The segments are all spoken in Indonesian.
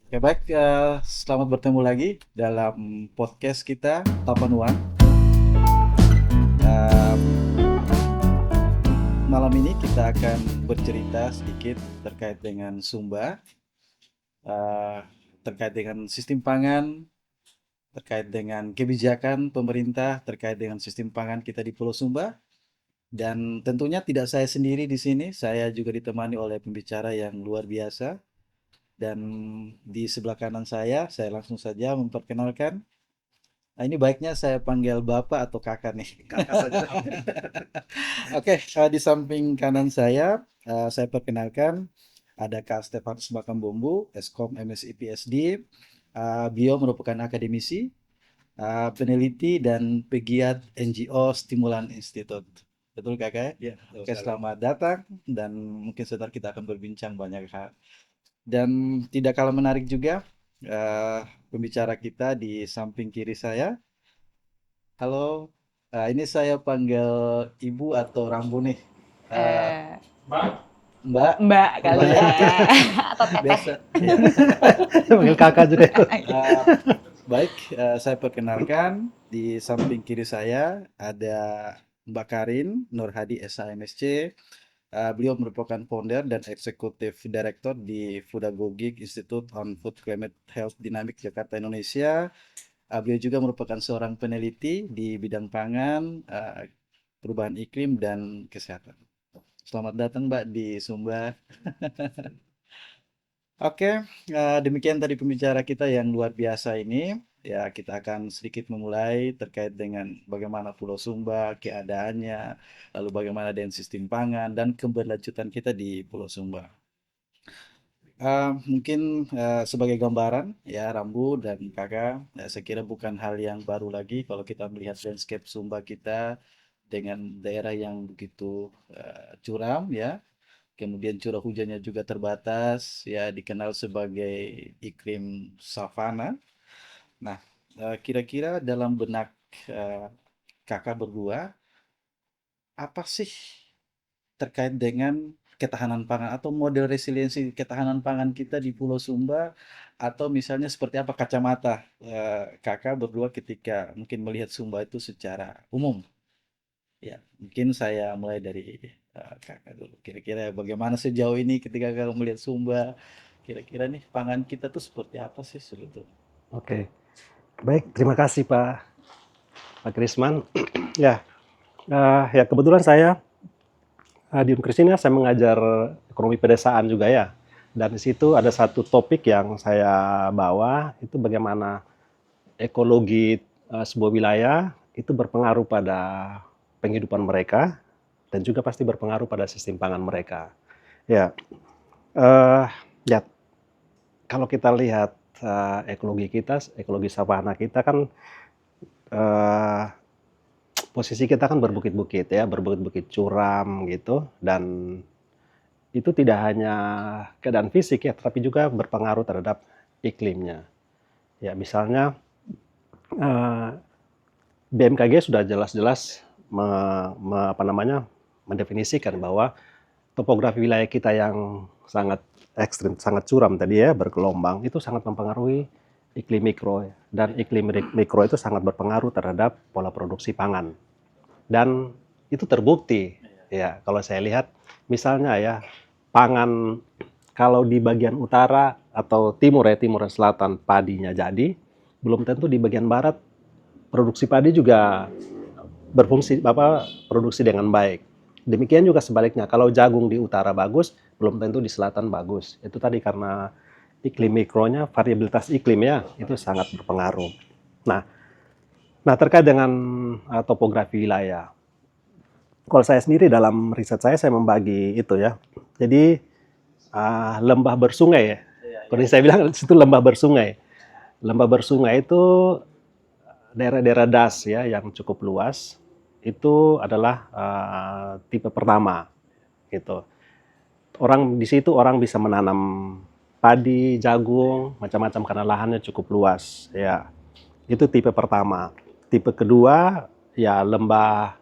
Oke, baik. Selamat bertemu lagi dalam podcast kita Tapanuan. Eh, Malam ini kita akan bercerita sedikit terkait dengan Sumba, eh, terkait dengan sistem pangan, terkait dengan kebijakan pemerintah, terkait dengan sistem pangan kita di Pulau Sumba. Dan tentunya tidak saya sendiri di sini, saya juga ditemani oleh pembicara yang luar biasa. Dan di sebelah kanan saya langsung saja memperkenalkan. Nah, ini baiknya saya panggil bapak atau kakak nih. Kakak saja. Oke, di samping kanan saya perkenalkan ada Kak Stefanus Bakambombu, Eskom MSI PSD. Beliau merupakan akademisi, peneliti dan pegiat NGO Stimulan Institute. Betul kakak? Ya, betul Oke, sekali. selamat datang dan mungkin sebentar kita akan berbincang banyak hal. Dan tidak kalah menarik juga eh, pembicara kita di samping kiri saya. Halo, ini saya panggil Ibu atau Rambu nih? Eh, Eh, Mbak, Mbak kali Mbak ya. ya, Oke, atau Teteh. biasa. Ya. Panggil kakak juga itu. Eh, Baik, saya perkenalkan di samping kiri saya ada Mbak Karin Nurhadi SHMSC. Beliau merupakan founder dan eksekutif director di Foodagogik Institute on Food Climate Health Dynamics Jakarta Indonesia. Beliau juga merupakan seorang peneliti di bidang pangan, perubahan iklim dan kesehatan. Selamat datang Mbak di Sumba. Oke, demikian tadi pembicara kita yang luar biasa ini. Ya, kita akan sedikit memulai terkait dengan bagaimana Pulau Sumba, keadaannya, lalu bagaimana dengan sistem pangan dan keberlanjutan kita di Pulau Sumba. Mungkin sebagai gambaran ya Rambu dan Kakak, saya kira bukan hal yang baru lagi kalau kita melihat landscape Sumba kita dengan daerah yang begitu curam ya. Kemudian curah hujannya juga terbatas, ya dikenal sebagai iklim savana. Nah, kira-kira dalam benak eh, kakak berdua, apa sih terkait dengan ketahanan pangan atau model resiliensi ketahanan pangan kita di Pulau Sumba, atau misalnya seperti apa kacamata kakak berdua ketika mungkin melihat Sumba itu secara umum? Ya, mungkin saya mulai dari kakak dulu. Kira-kira bagaimana sejauh ini ketika kakak melihat Sumba, kira-kira nih pangan kita tuh seperti apa sih sebetulnya? Oke, baik. Terima kasih Pak Krisman. Ya, ya kebetulan saya di Unkris ini saya mengajar ekonomi pedesaan juga ya. Dan di situ ada satu topik yang saya bawa itu bagaimana ekologi sebuah wilayah itu berpengaruh pada penghidupan mereka dan juga pasti berpengaruh pada sistem pangan mereka. Ya, eh, ya kalau kita lihat ekologi kita, ekologi savana kita kan eh, posisi kita kan berbukit-bukit ya, berbukit-bukit curam gitu, dan itu tidak hanya keadaan fisik ya, tapi juga berpengaruh terhadap iklimnya. Ya misalnya eh, BMKG sudah jelas-jelas apa namanya mendefinisikan bahwa topografi wilayah kita yang sangat ekstrim, sangat curam tadi ya, bergelombang, itu sangat mempengaruhi iklim mikro. Dan iklim mikro itu sangat berpengaruh terhadap pola produksi pangan. Dan itu terbukti, ya kalau saya lihat, misalnya ya, pangan kalau di bagian utara atau timur ya, timur dan selatan padinya jadi, belum tentu di bagian barat produksi padi juga berfungsi produksi dengan baik. Demikian juga sebaliknya, kalau jagung di utara bagus, belum tentu di selatan bagus. Itu tadi karena iklim mikronya, variabilitas iklim ya, itu sangat berpengaruh. Nah, nah terkait dengan topografi wilayah. Kalau saya sendiri dalam riset saya membagi itu ya. Jadi lembah bersungai ya. Kalau saya bilang itu lembah bersungai. Lembah bersungai itu daerah-daerah das ya yang cukup luas. Itu adalah tipe pertama gitu. Orang di situ orang bisa menanam padi, jagung, macam-macam karena lahannya cukup luas ya. Itu tipe pertama. Tipe kedua ya lembah-lembah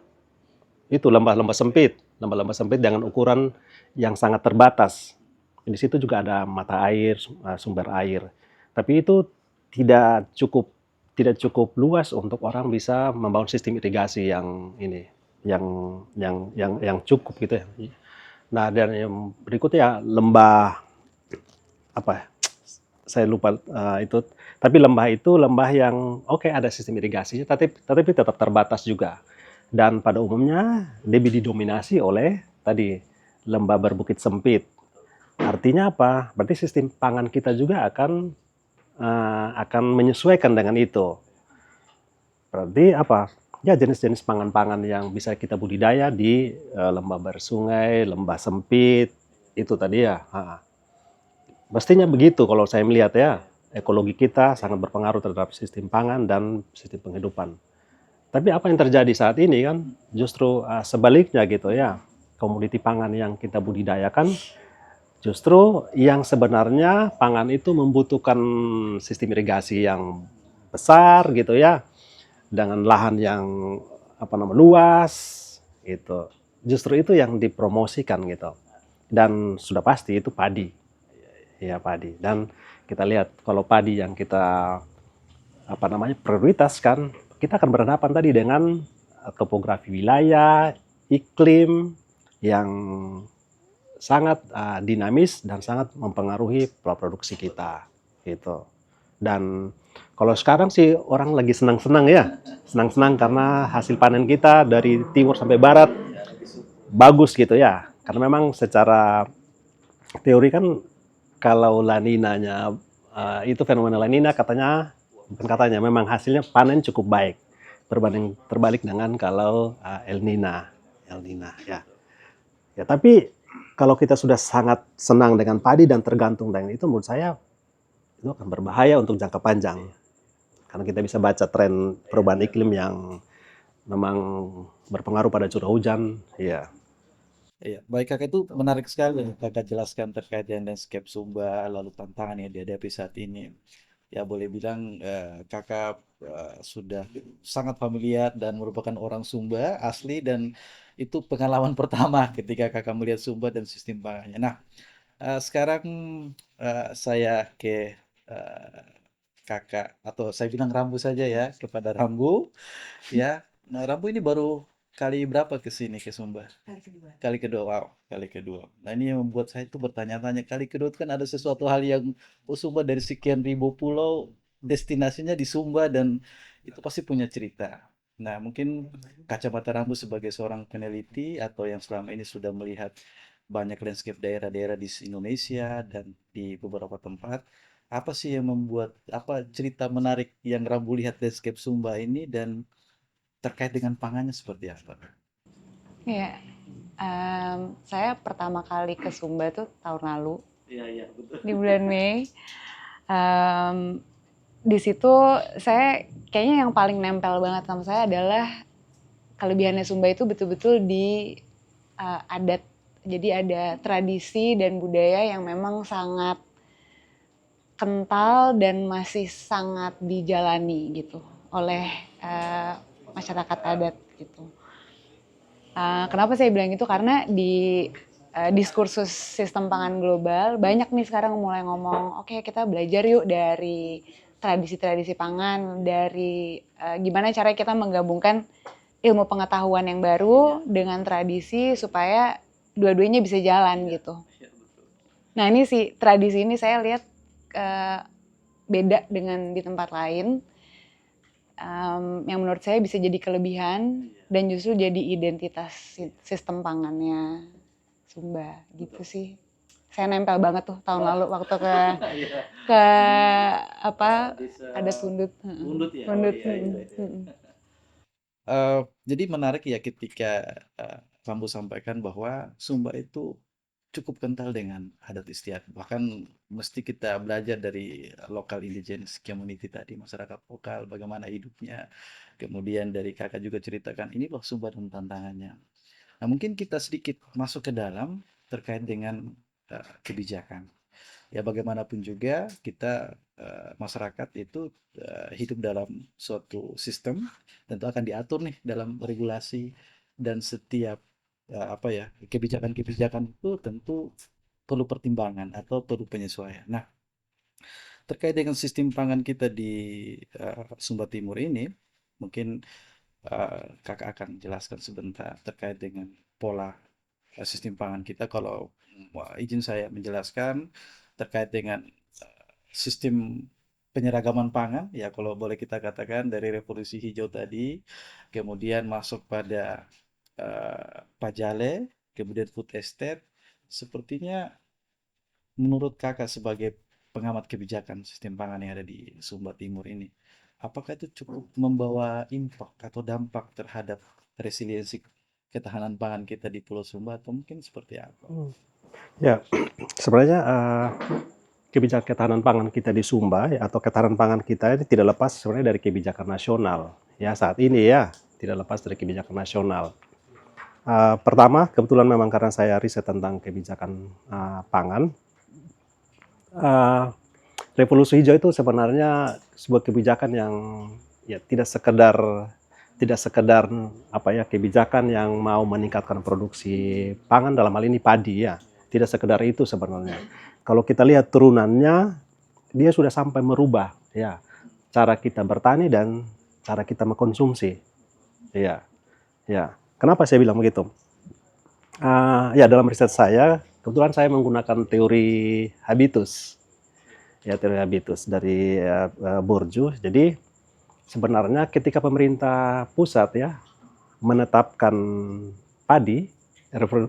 sempit, lembah-lembah sempit dengan ukuran yang sangat terbatas. Di situ juga ada mata air, sumber air. Tapi itu tidak cukup tidak cukup luas untuk orang bisa membangun sistem irigasi yang ini, yang yang cukup gitu ya. Nah, dan yang berikutnya ya lembah apa ya, saya lupa itu. Tapi lembah itu lembah yang oke, ada sistem irigasinya, tapi tetap terbatas juga. Dan pada umumnya lebih didominasi oleh tadi lembah berbukit sempit. Artinya apa? Berarti sistem pangan kita juga akan menyesuaikan dengan itu. Berarti apa? Ya jenis-jenis pangan-pangan yang bisa kita budidaya di lembah bersungai, lembah sempit, itu tadi ya. Mestinya begitu kalau saya melihat ya. Ekologi kita sangat berpengaruh terhadap sistem pangan dan sistem penghidupan. Tapi apa yang terjadi saat ini kan justru sebaliknya gitu ya. Komoditi pangan yang kita budidayakan justru yang sebenarnya pangan itu membutuhkan sistem irigasi yang besar gitu ya, dengan lahan yang luas itu. Justru itu yang dipromosikan gitu. Dan sudah pasti itu padi. Ya padi. Dan kita lihat kalau padi yang kita prioritaskan, kita akan berhadapan tadi dengan topografi wilayah, iklim yang sangat dinamis dan sangat mempengaruhi pola produksi kita gitu. Dan kalau sekarang sih orang lagi senang-senang ya, senang-senang karena hasil panen kita dari timur sampai barat bagus gitu ya. Karena memang secara teori kan kalau La Nina-nya itu fenomena La Nina katanya, bukan katanya, memang hasilnya panen cukup baik berbanding terbalik dengan kalau El Nina, ya. Ya, tapi kalau kita sudah sangat senang dengan padi dan tergantung dengan itu, menurut saya itu akan berbahaya untuk jangka panjang. Karena kita bisa baca tren perubahan iklim yang memang berpengaruh pada curah hujan. Ya, Iya, baik Kakak, itu menarik sekali yang Kakak jelaskan terkait dengan landscape Sumba, lalu tantangan yang dihadapi saat ini. Ya boleh bilang Kakak sudah sangat familiar dan merupakan orang Sumba asli, dan itu pengalaman pertama ketika Kakak melihat Sumba dan sistem pangannya. Nah, sekarang saya ke eh, Kakak, atau saya bilang Rambu saja ya, kepada Rambu. Ya, nah Rambu ini baru kali berapa ke sini ke Sumba? Kali kedua, wow, kali kedua. Nah ini yang membuat saya itu bertanya-tanya, kali kedua itu kan ada sesuatu hal yang, oh Sumba dari sekian ribu pulau, destinasinya di Sumba, dan itu pasti punya cerita. Nah mungkin kacamata Rambu sebagai seorang peneliti atau yang selama ini sudah melihat banyak landscape daerah-daerah di Indonesia dan di beberapa tempat, apa sih yang membuat, apa cerita menarik yang Rambu lihat landscape Sumba ini, dan terkait dengan pangannya seperti apa? Iya, saya pertama kali ke Sumba tuh tahun lalu Iya, iya, betul. di bulan Mei. Em, di situ saya kayaknya yang paling nempel banget sama saya adalah kelebihannya Sumba itu betul-betul di adat. Jadi ada tradisi dan budaya yang memang sangat kental dan masih sangat dijalani gitu oleh masyarakat adat gitu. Kenapa saya bilang itu? Karena di diskursus sistem pangan global banyak nih sekarang mulai ngomong, oke kita belajar yuk dari tradisi-tradisi pangan, dari gimana cara kita menggabungkan ilmu pengetahuan yang baru dengan tradisi supaya dua-duanya bisa jalan gitu. Nah ini sih tradisi ini saya lihat beda dengan di tempat lain. Yang menurut saya bisa jadi kelebihan dan justru jadi identitas sistem pangannya Sumba gitu sih. Saya nempel banget tuh tahun lalu waktu ke apa ada tundut, Undut ya. Oh tundut. iya, iya, iya. Jadi menarik ya ketika Rambu sampaikan bahwa Sumba itu cukup kental dengan adat istiadat. Bahkan mesti kita belajar dari lokal indigenous community tadi, masyarakat lokal, bagaimana hidupnya. Kemudian dari Kakak juga ceritakan ini loh Sumba dan tantangannya. Nah, mungkin kita sedikit masuk ke dalam terkait dengan kebijakan. Ya bagaimanapun juga kita masyarakat itu hidup dalam suatu sistem, tentu akan diatur nih dalam regulasi, dan setiap apa ya, kebijakan-kebijakan itu tentu perlu pertimbangan atau perlu penyesuaian. Nah, terkait dengan sistem pangan kita di Sumba Timur ini, mungkin kakak akan jelaskan sebentar terkait dengan pola sistem pangan kita. Kalau izin saya menjelaskan terkait dengan sistem penyeragaman pangan, ya kalau boleh kita katakan dari revolusi hijau tadi, kemudian masuk pada pajale, kemudian food estate, sepertinya menurut kakak sebagai pengamat kebijakan sistem pangan yang ada di Sumba Timur ini, apakah itu cukup membawa impact atau dampak terhadap resiliensi ketahanan pangan kita di Pulau Sumba atau mungkin seperti apa? Ya, sebenarnya kebijakan ketahanan pangan kita di Sumba ya, atau ketahanan pangan kita ini tidak lepas sebenarnya dari kebijakan nasional. Ya, saat ini ya, tidak lepas dari kebijakan nasional. Pertama, kebetulan memang karena saya riset tentang kebijakan pangan, revolusi hijau itu sebenarnya sebuah kebijakan yang ya tidak sekedar apa ya, kebijakan yang mau meningkatkan produksi pangan, dalam hal ini padi ya. Tidak sekedar itu sebenarnya. Kalau kita lihat turunannya, dia sudah sampai merubah ya cara kita bertani dan cara kita mengkonsumsi. Ya, ya. Kenapa saya bilang begitu? Ya, dalam riset saya, kebetulan saya menggunakan teori habitus. Ya, teori habitus dari Bourdieu. Jadi sebenarnya ketika pemerintah pusat ya menetapkan padi,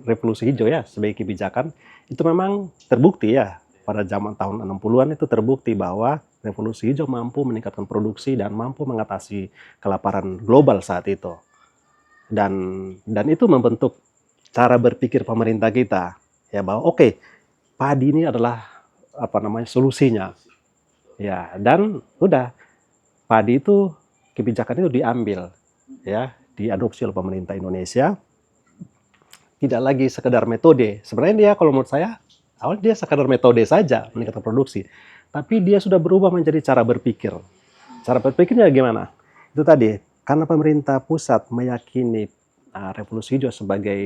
revolusi hijau ya sebagai kebijakan, itu memang terbukti ya pada zaman tahun 60-an itu terbukti bahwa revolusi hijau mampu meningkatkan produksi dan mampu mengatasi kelaparan global saat itu. Dan itu membentuk cara berpikir pemerintah kita ya, bahwa oke, padi ini adalah apa namanya solusinya ya, dan udah padi itu kebijakan itu diambil ya, diadopsi oleh pemerintah Indonesia. Tidak lagi sekedar metode. Sebenarnya dia kalau menurut saya awalnya dia sekedar metode saja meningkatkan produksi, tapi dia sudah berubah menjadi cara berpikir. Cara berpikirnya gimana? Itu tadi, karena pemerintah pusat meyakini revolusi hijau sebagai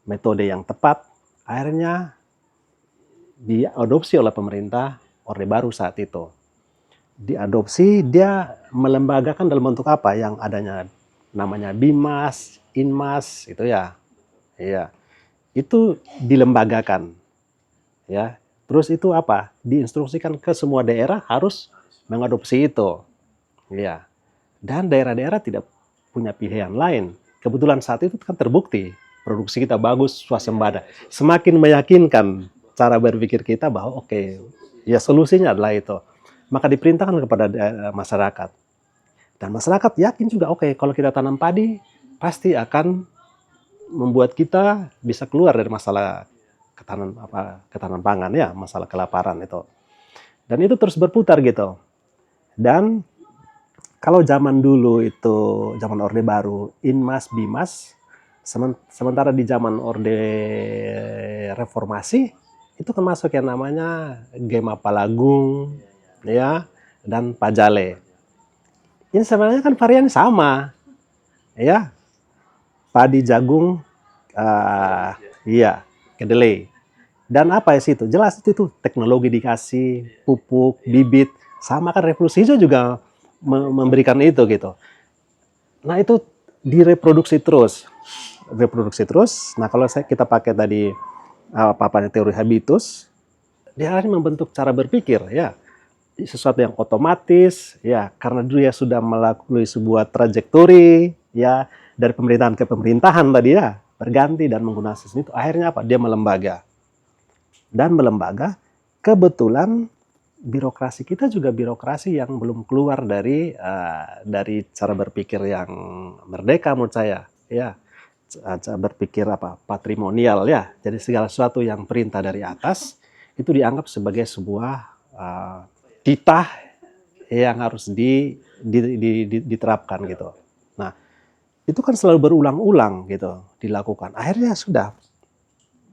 metode yang tepat, akhirnya diadopsi oleh pemerintah Orde Baru saat itu. Diadopsi, dia melembagakan dalam bentuk apa yang adanya, namanya Bimas, Inmas, itu ya. Iya, itu dilembagakan, ya. Terus itu apa? Diinstruksikan ke semua daerah harus mengadopsi itu, ya. Dan daerah-daerah tidak punya pilihan lain. Kebetulan saat itu kan terbukti produksi kita bagus, swasembada. Semakin meyakinkan cara berpikir kita bahwa oke, ya solusinya adalah itu. Maka diperintahkan kepada masyarakat. Dan masyarakat yakin juga oke, kalau kita tanam padi pasti akan membuat kita bisa keluar dari masalah ketahanan pangan ya, masalah kelaparan itu. Dan itu terus berputar gitu. Dan kalau zaman dulu itu zaman Orde Baru, Inmas, Bimas, sementara di zaman Orde Reformasi itu kan masuk yang namanya Gema Palagung ya, dan Pajale. Ini sebenarnya kan varian sama ya, padi, jagung, iya, kedelai. Dan apa ya situ? Jelas itu teknologi dikasih, pupuk, bibit, sama kan revolusi hijau juga memberikan itu gitu. Nah itu direproduksi terus, reproduksi terus. Nah kalau kita pakai tadi paparan teori habitus, dia akan membentuk cara berpikir ya, sesuatu yang otomatis ya, karena dia sudah melalui sebuah trajektori ya, dari pemerintahan ke pemerintahan tadi ya, berganti dan menggunakan sistem itu, akhirnya apa? Dia melembaga. Dan melembaga, kebetulan birokrasi kita juga birokrasi yang belum keluar dari cara berpikir yang merdeka menurut saya ya, cara berpikir apa, patrimonial ya. Jadi segala sesuatu yang perintah dari atas itu dianggap sebagai sebuah titah yang harus diterapkan gitu. Nah, itu kan selalu berulang-ulang gitu dilakukan. Akhirnya sudah.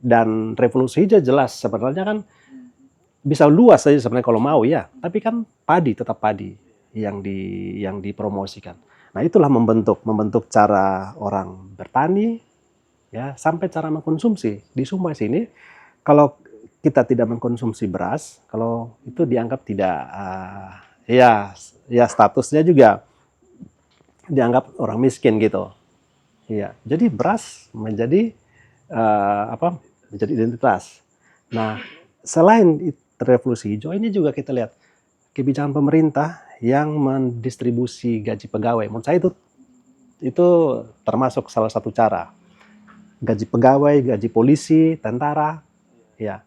Dan revolusi hijau jelas sebenarnya kan bisa luas saja sebenarnya kalau mau ya. Tapi kan padi tetap padi yang dipromosikan. Nah, itulah membentuk cara orang bertani ya, sampai cara mengkonsumsi. Di Sumba sini kalau kita tidak mengkonsumsi beras, kalau itu dianggap tidak, ya, ya statusnya juga dianggap orang miskin gitu. Iya, jadi beras menjadi apa? Menjadi identitas. Nah, selain revolusi hijau ini juga kita lihat kebijakan pemerintah yang mendistribusi gaji pegawai. Menurut saya itu termasuk salah satu cara. Gaji pegawai, gaji polisi, tentara, ya.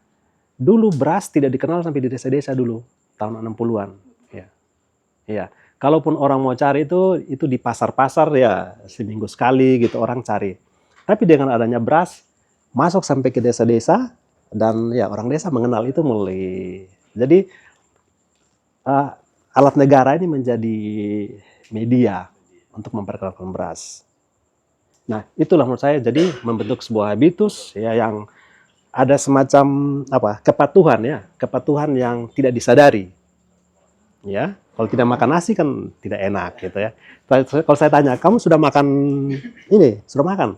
Dulu beras tidak dikenal sampai di desa-desa dulu, tahun 60-an. Ya. Ya. Kalaupun orang mau cari itu di pasar-pasar ya seminggu sekali gitu orang cari. Tapi dengan adanya beras masuk sampai ke desa-desa dan ya orang desa mengenal itu mulai. Jadi alat negara ini menjadi media untuk memperkenalkan beras. Nah, itulah menurut saya jadi membentuk sebuah habitus ya yang ada semacam apa? Kepatuhan yang tidak disadari. Ya, kalau tidak makan nasi kan tidak enak gitu ya. Kalau saya tanya, kamu sudah makan ini? Sudah makan?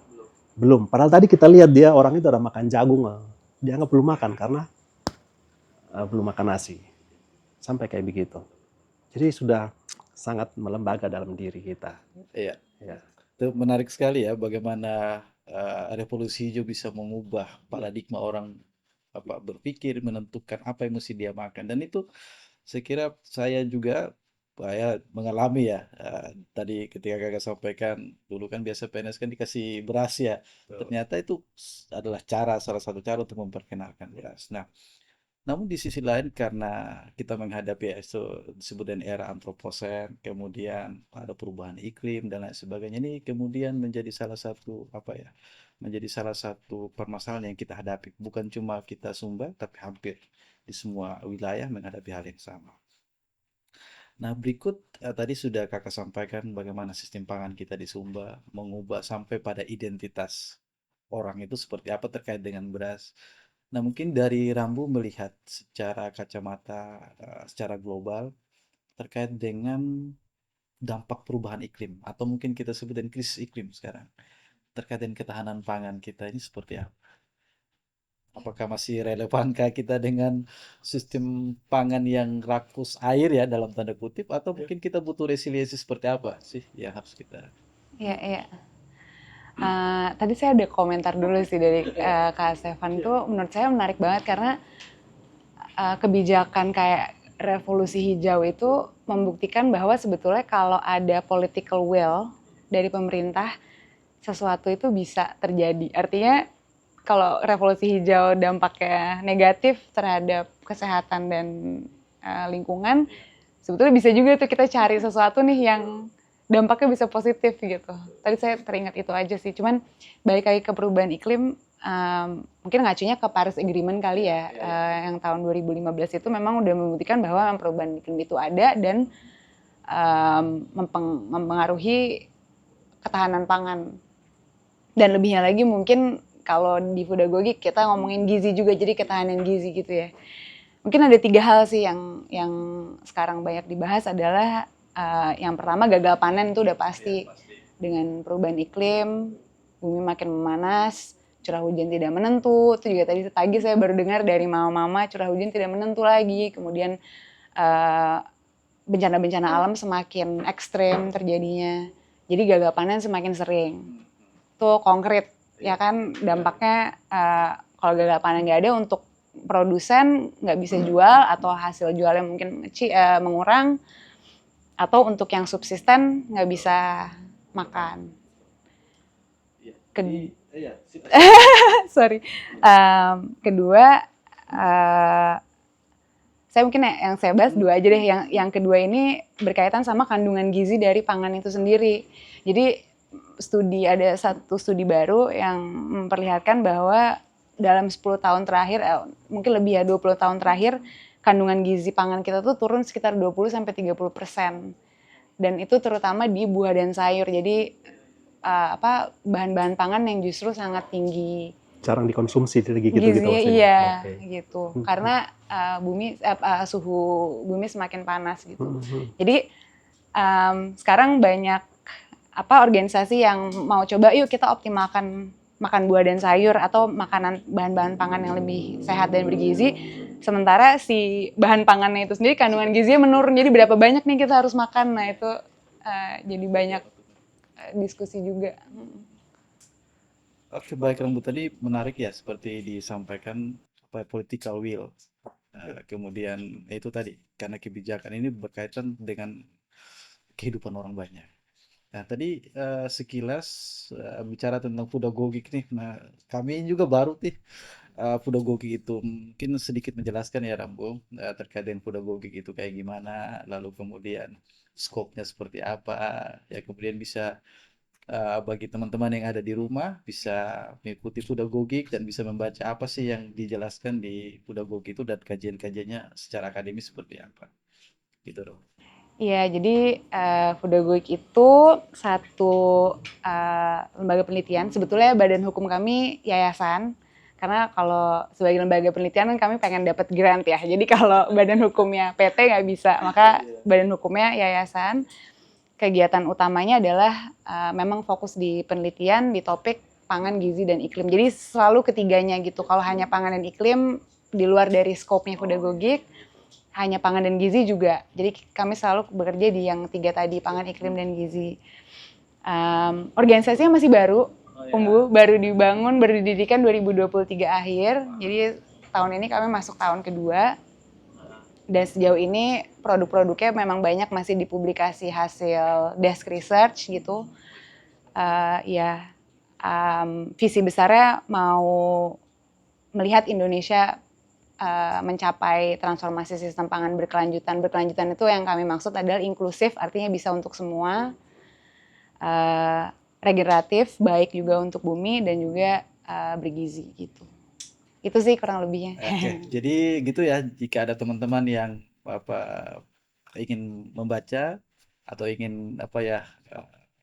Belum. Padahal tadi kita lihat dia orang itu udah makan jagung, dia anggap belum makan karena belum makan nasi. Sampai kayak begitu. Jadi sudah sangat melembaga dalam diri kita. Iya, Ya. itu menarik sekali ya bagaimana revolusi hijau bisa mengubah paradigma orang berpikir, menentukan apa yang mesti dia makan. Dan itu saya kira saya mengalami ya. Tadi ketika kakak sampaikan dulu kan biasa PNS kan dikasih beras ya. Ternyata itu adalah salah satu cara untuk memperkenalkan beras. Nah, namun di sisi lain karena kita menghadapi ya, itu disebut dengan era antroposen, kemudian ada perubahan iklim dan lain sebagainya, ini kemudian menjadi salah satu menjadi salah satu permasalahan yang kita hadapi. Bukan cuma kita Sumba, tapi hampir di semua wilayah menghadapi hal yang sama. Nah, berikut tadi sudah kakak sampaikan bagaimana sistem pangan kita di Sumba mengubah sampai pada identitas orang itu seperti apa terkait dengan beras. Nah, mungkin dari Rambu melihat secara kacamata secara global terkait dengan dampak perubahan iklim atau mungkin kita sebut dengan krisis iklim sekarang terkait dengan ketahanan pangan kita ini seperti apa? Apakah masih relevankah kita dengan sistem pangan yang rakus air ya dalam tanda kutip atau mungkin kita butuh resiliensi seperti apa sih yang harus kita. Iya, iya. Tadi saya ada komentar dulu sih dari Kak Stefan tuh menurut saya menarik banget karena kebijakan kayak revolusi hijau itu membuktikan bahwa sebetulnya kalau ada political will dari pemerintah sesuatu itu bisa terjadi. Artinya kalau revolusi hijau dampaknya negatif terhadap kesehatan dan lingkungan, sebetulnya bisa juga tuh kita cari sesuatu nih yang dampaknya bisa positif gitu. Tadi saya teringat itu aja sih. Cuman balik lagi ke perubahan iklim, mungkin ngacunya ke Paris Agreement kali ya, yang tahun 2015 itu memang udah membuktikan bahwa perubahan iklim itu ada dan mempengaruhi ketahanan pangan. Dan lebihnya lagi mungkin kalau di Foodagogik kita ngomongin gizi juga, jadi ketahanan gizi gitu ya. Mungkin ada 3 hal sih yang sekarang banyak dibahas adalah yang pertama gagal panen itu udah pasti. Dengan perubahan iklim, bumi makin memanas, curah hujan tidak menentu. Itu juga tadi pagi saya baru dengar dari mama-mama curah hujan tidak menentu lagi. Kemudian bencana-bencana alam semakin ekstrem terjadinya. Jadi gagal panen semakin sering. Itu konkret ya kan dampaknya kalau gagal panen nggak ada untuk produsen nggak bisa jual atau hasil jualnya mungkin mengurang atau untuk yang subsisten nggak bisa makan. Sorry. Kedua, saya mungkin yang saya bahas 2 aja deh. Yang kedua ini berkaitan sama kandungan gizi dari pangan itu sendiri. Jadi ada satu studi baru yang memperlihatkan bahwa dalam 10 tahun terakhir, mungkin lebih ya 20 tahun terakhir, kandungan gizi pangan kita tuh turun sekitar 20-30%. Dan itu terutama di buah dan sayur. Jadi bahan-bahan pangan yang justru sangat tinggi Jarang dikonsumsi lagi gitu gizinya, maksudnya. iya Okay. gitu. Karena suhu bumi semakin panas gitu. Jadi sekarang banyak organisasi yang mau coba yuk kita optimalkan makan buah dan sayur atau makanan bahan-bahan pangan yang lebih sehat dan bergizi. Sementara si bahan pangannya itu sendiri kandungan gizinya menurun. Jadi berapa banyak nih kita harus makan. Nah itu jadi banyak diskusi juga. Oke, baik Rambu, tadi menarik ya seperti disampaikan apa political will. Kemudian itu tadi karena kebijakan ini berkaitan dengan kehidupan orang banyak. Nah, tadi sekilas bicara tentang pedagogik nih. Nah, kami juga baru nih pedagogik itu mungkin sedikit menjelaskan ya Rambo terkait dengan pedagogik itu kayak gimana, lalu kemudian skopnya seperti apa, ya kemudian bisa bagi teman-teman yang ada di rumah bisa mengikuti pedagogik dan bisa membaca apa sih yang dijelaskan di pedagogik itu dan kajian-kajiannya secara akademis seperti apa, gitu dong. Iya, jadi Foodagogik itu satu lembaga penelitian. Sebetulnya badan hukum kami yayasan, karena kalau sebagai lembaga penelitian kan kami pengen dapat grant ya. Jadi kalau badan hukumnya PT nggak bisa, maka badan hukumnya yayasan. Kegiatan utamanya adalah memang fokus di penelitian di topik pangan, gizi, dan iklim. Jadi selalu ketiganya gitu. Kalau hanya pangan dan iklim, di luar dari skopnya Foodagogik, hanya pangan dan gizi juga. Jadi kami selalu bekerja di yang 3 tadi, pangan, iklim, dan gizi. Organisasinya masih baru, baru dibangun, baru didirikan 2023 akhir. Jadi tahun ini kami masuk tahun kedua. Dan sejauh ini produk-produknya memang banyak masih dipublikasi hasil desk research gitu. Visi besarnya mau melihat Indonesia mencapai transformasi sistem pangan berkelanjutan. Berkelanjutan itu yang kami maksud adalah inklusif, artinya bisa untuk semua, regeneratif, baik juga untuk bumi dan juga bergizi gitu. Itu sih kurang lebihnya. Oke, jadi gitu ya, jika ada teman-teman yang apa ingin membaca atau ingin apa ya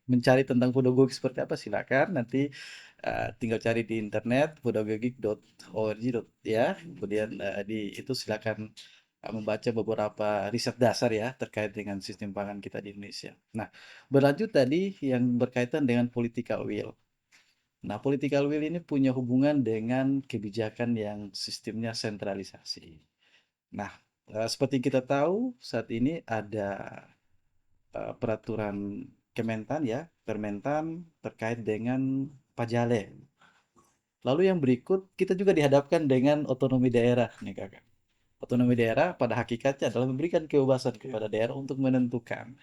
mencari tentang pedagogik seperti apa, silakan nanti tinggal cari di internet pedagogik.org ya. Kemudian di itu silakan membaca beberapa riset dasar ya terkait dengan sistem pangan kita di Indonesia. Nah, berlanjut tadi yang berkaitan dengan political will. Nah, political will ini punya hubungan dengan kebijakan yang sistemnya sentralisasi. Nah, seperti kita tahu saat ini ada peraturan Kementan ya, Permentan terkait dengan pajale. Lalu yang berikut kita juga dihadapkan dengan otonomi daerah nih Kakak. Otonomi daerah pada hakikatnya adalah memberikan kebebasan kepada daerah untuk menentukan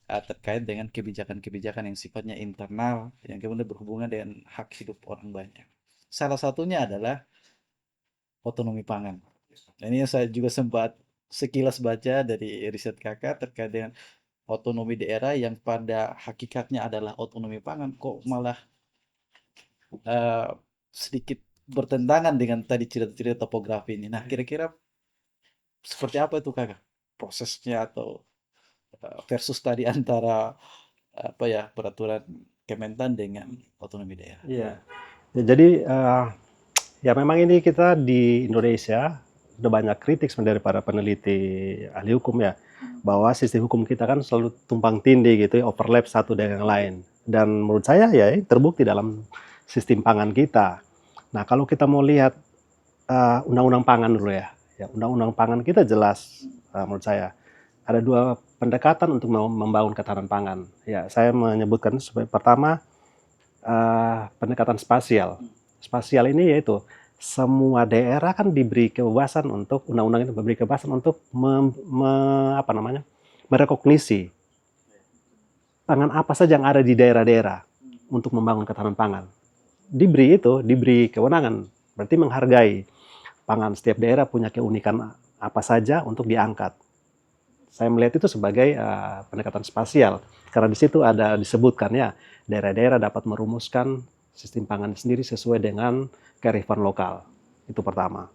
terkait dengan kebijakan-kebijakan yang sifatnya internal yang kemudian berhubungan dengan hak hidup orang banyak. Salah satunya adalah otonomi pangan. Nah, ini yang saya juga sempat sekilas baca dari riset kakak terkait dengan otonomi daerah yang pada hakikatnya adalah otonomi pangan, kok malah eh, sedikit bertentangan dengan tadi cerita-cerita topografi ini. Nah, kira-kira seperti apa itu kakak prosesnya atau versus tadi antara apa ya peraturan Kementan dengan otonomi daerah. Iya. Ya, jadi ya memang ini kita di Indonesia udah banyak kritik sebenarnya dari para peneliti ahli hukum ya, bahwa sistem hukum kita kan selalu tumpang tindih gitu, ya, overlap satu dengan yang lain. Dan menurut saya ya terbukti dalam sistem pangan kita. Nah, kalau kita mau lihat undang-undang pangan dulu ya, undang-undang pangan kita jelas menurut saya ada dua pendekatan untuk membangun ketahanan pangan. Ya, saya menyebutkan sebagai pertama pendekatan spasial. Spasial ini yaitu semua daerah kan diberi kebebasan untuk undang-undang itu memberi kebebasan untuk merekognisi pangan apa saja yang ada di daerah-daerah untuk membangun ketahanan pangan. Diberi kewenangan, berarti menghargai pangan setiap daerah punya keunikan apa saja untuk diangkat. Saya melihat itu sebagai pendekatan spasial karena di situ ada disebutkan ya daerah-daerah dapat merumuskan sistem pangan sendiri sesuai dengan kearifan lokal. Itu pertama.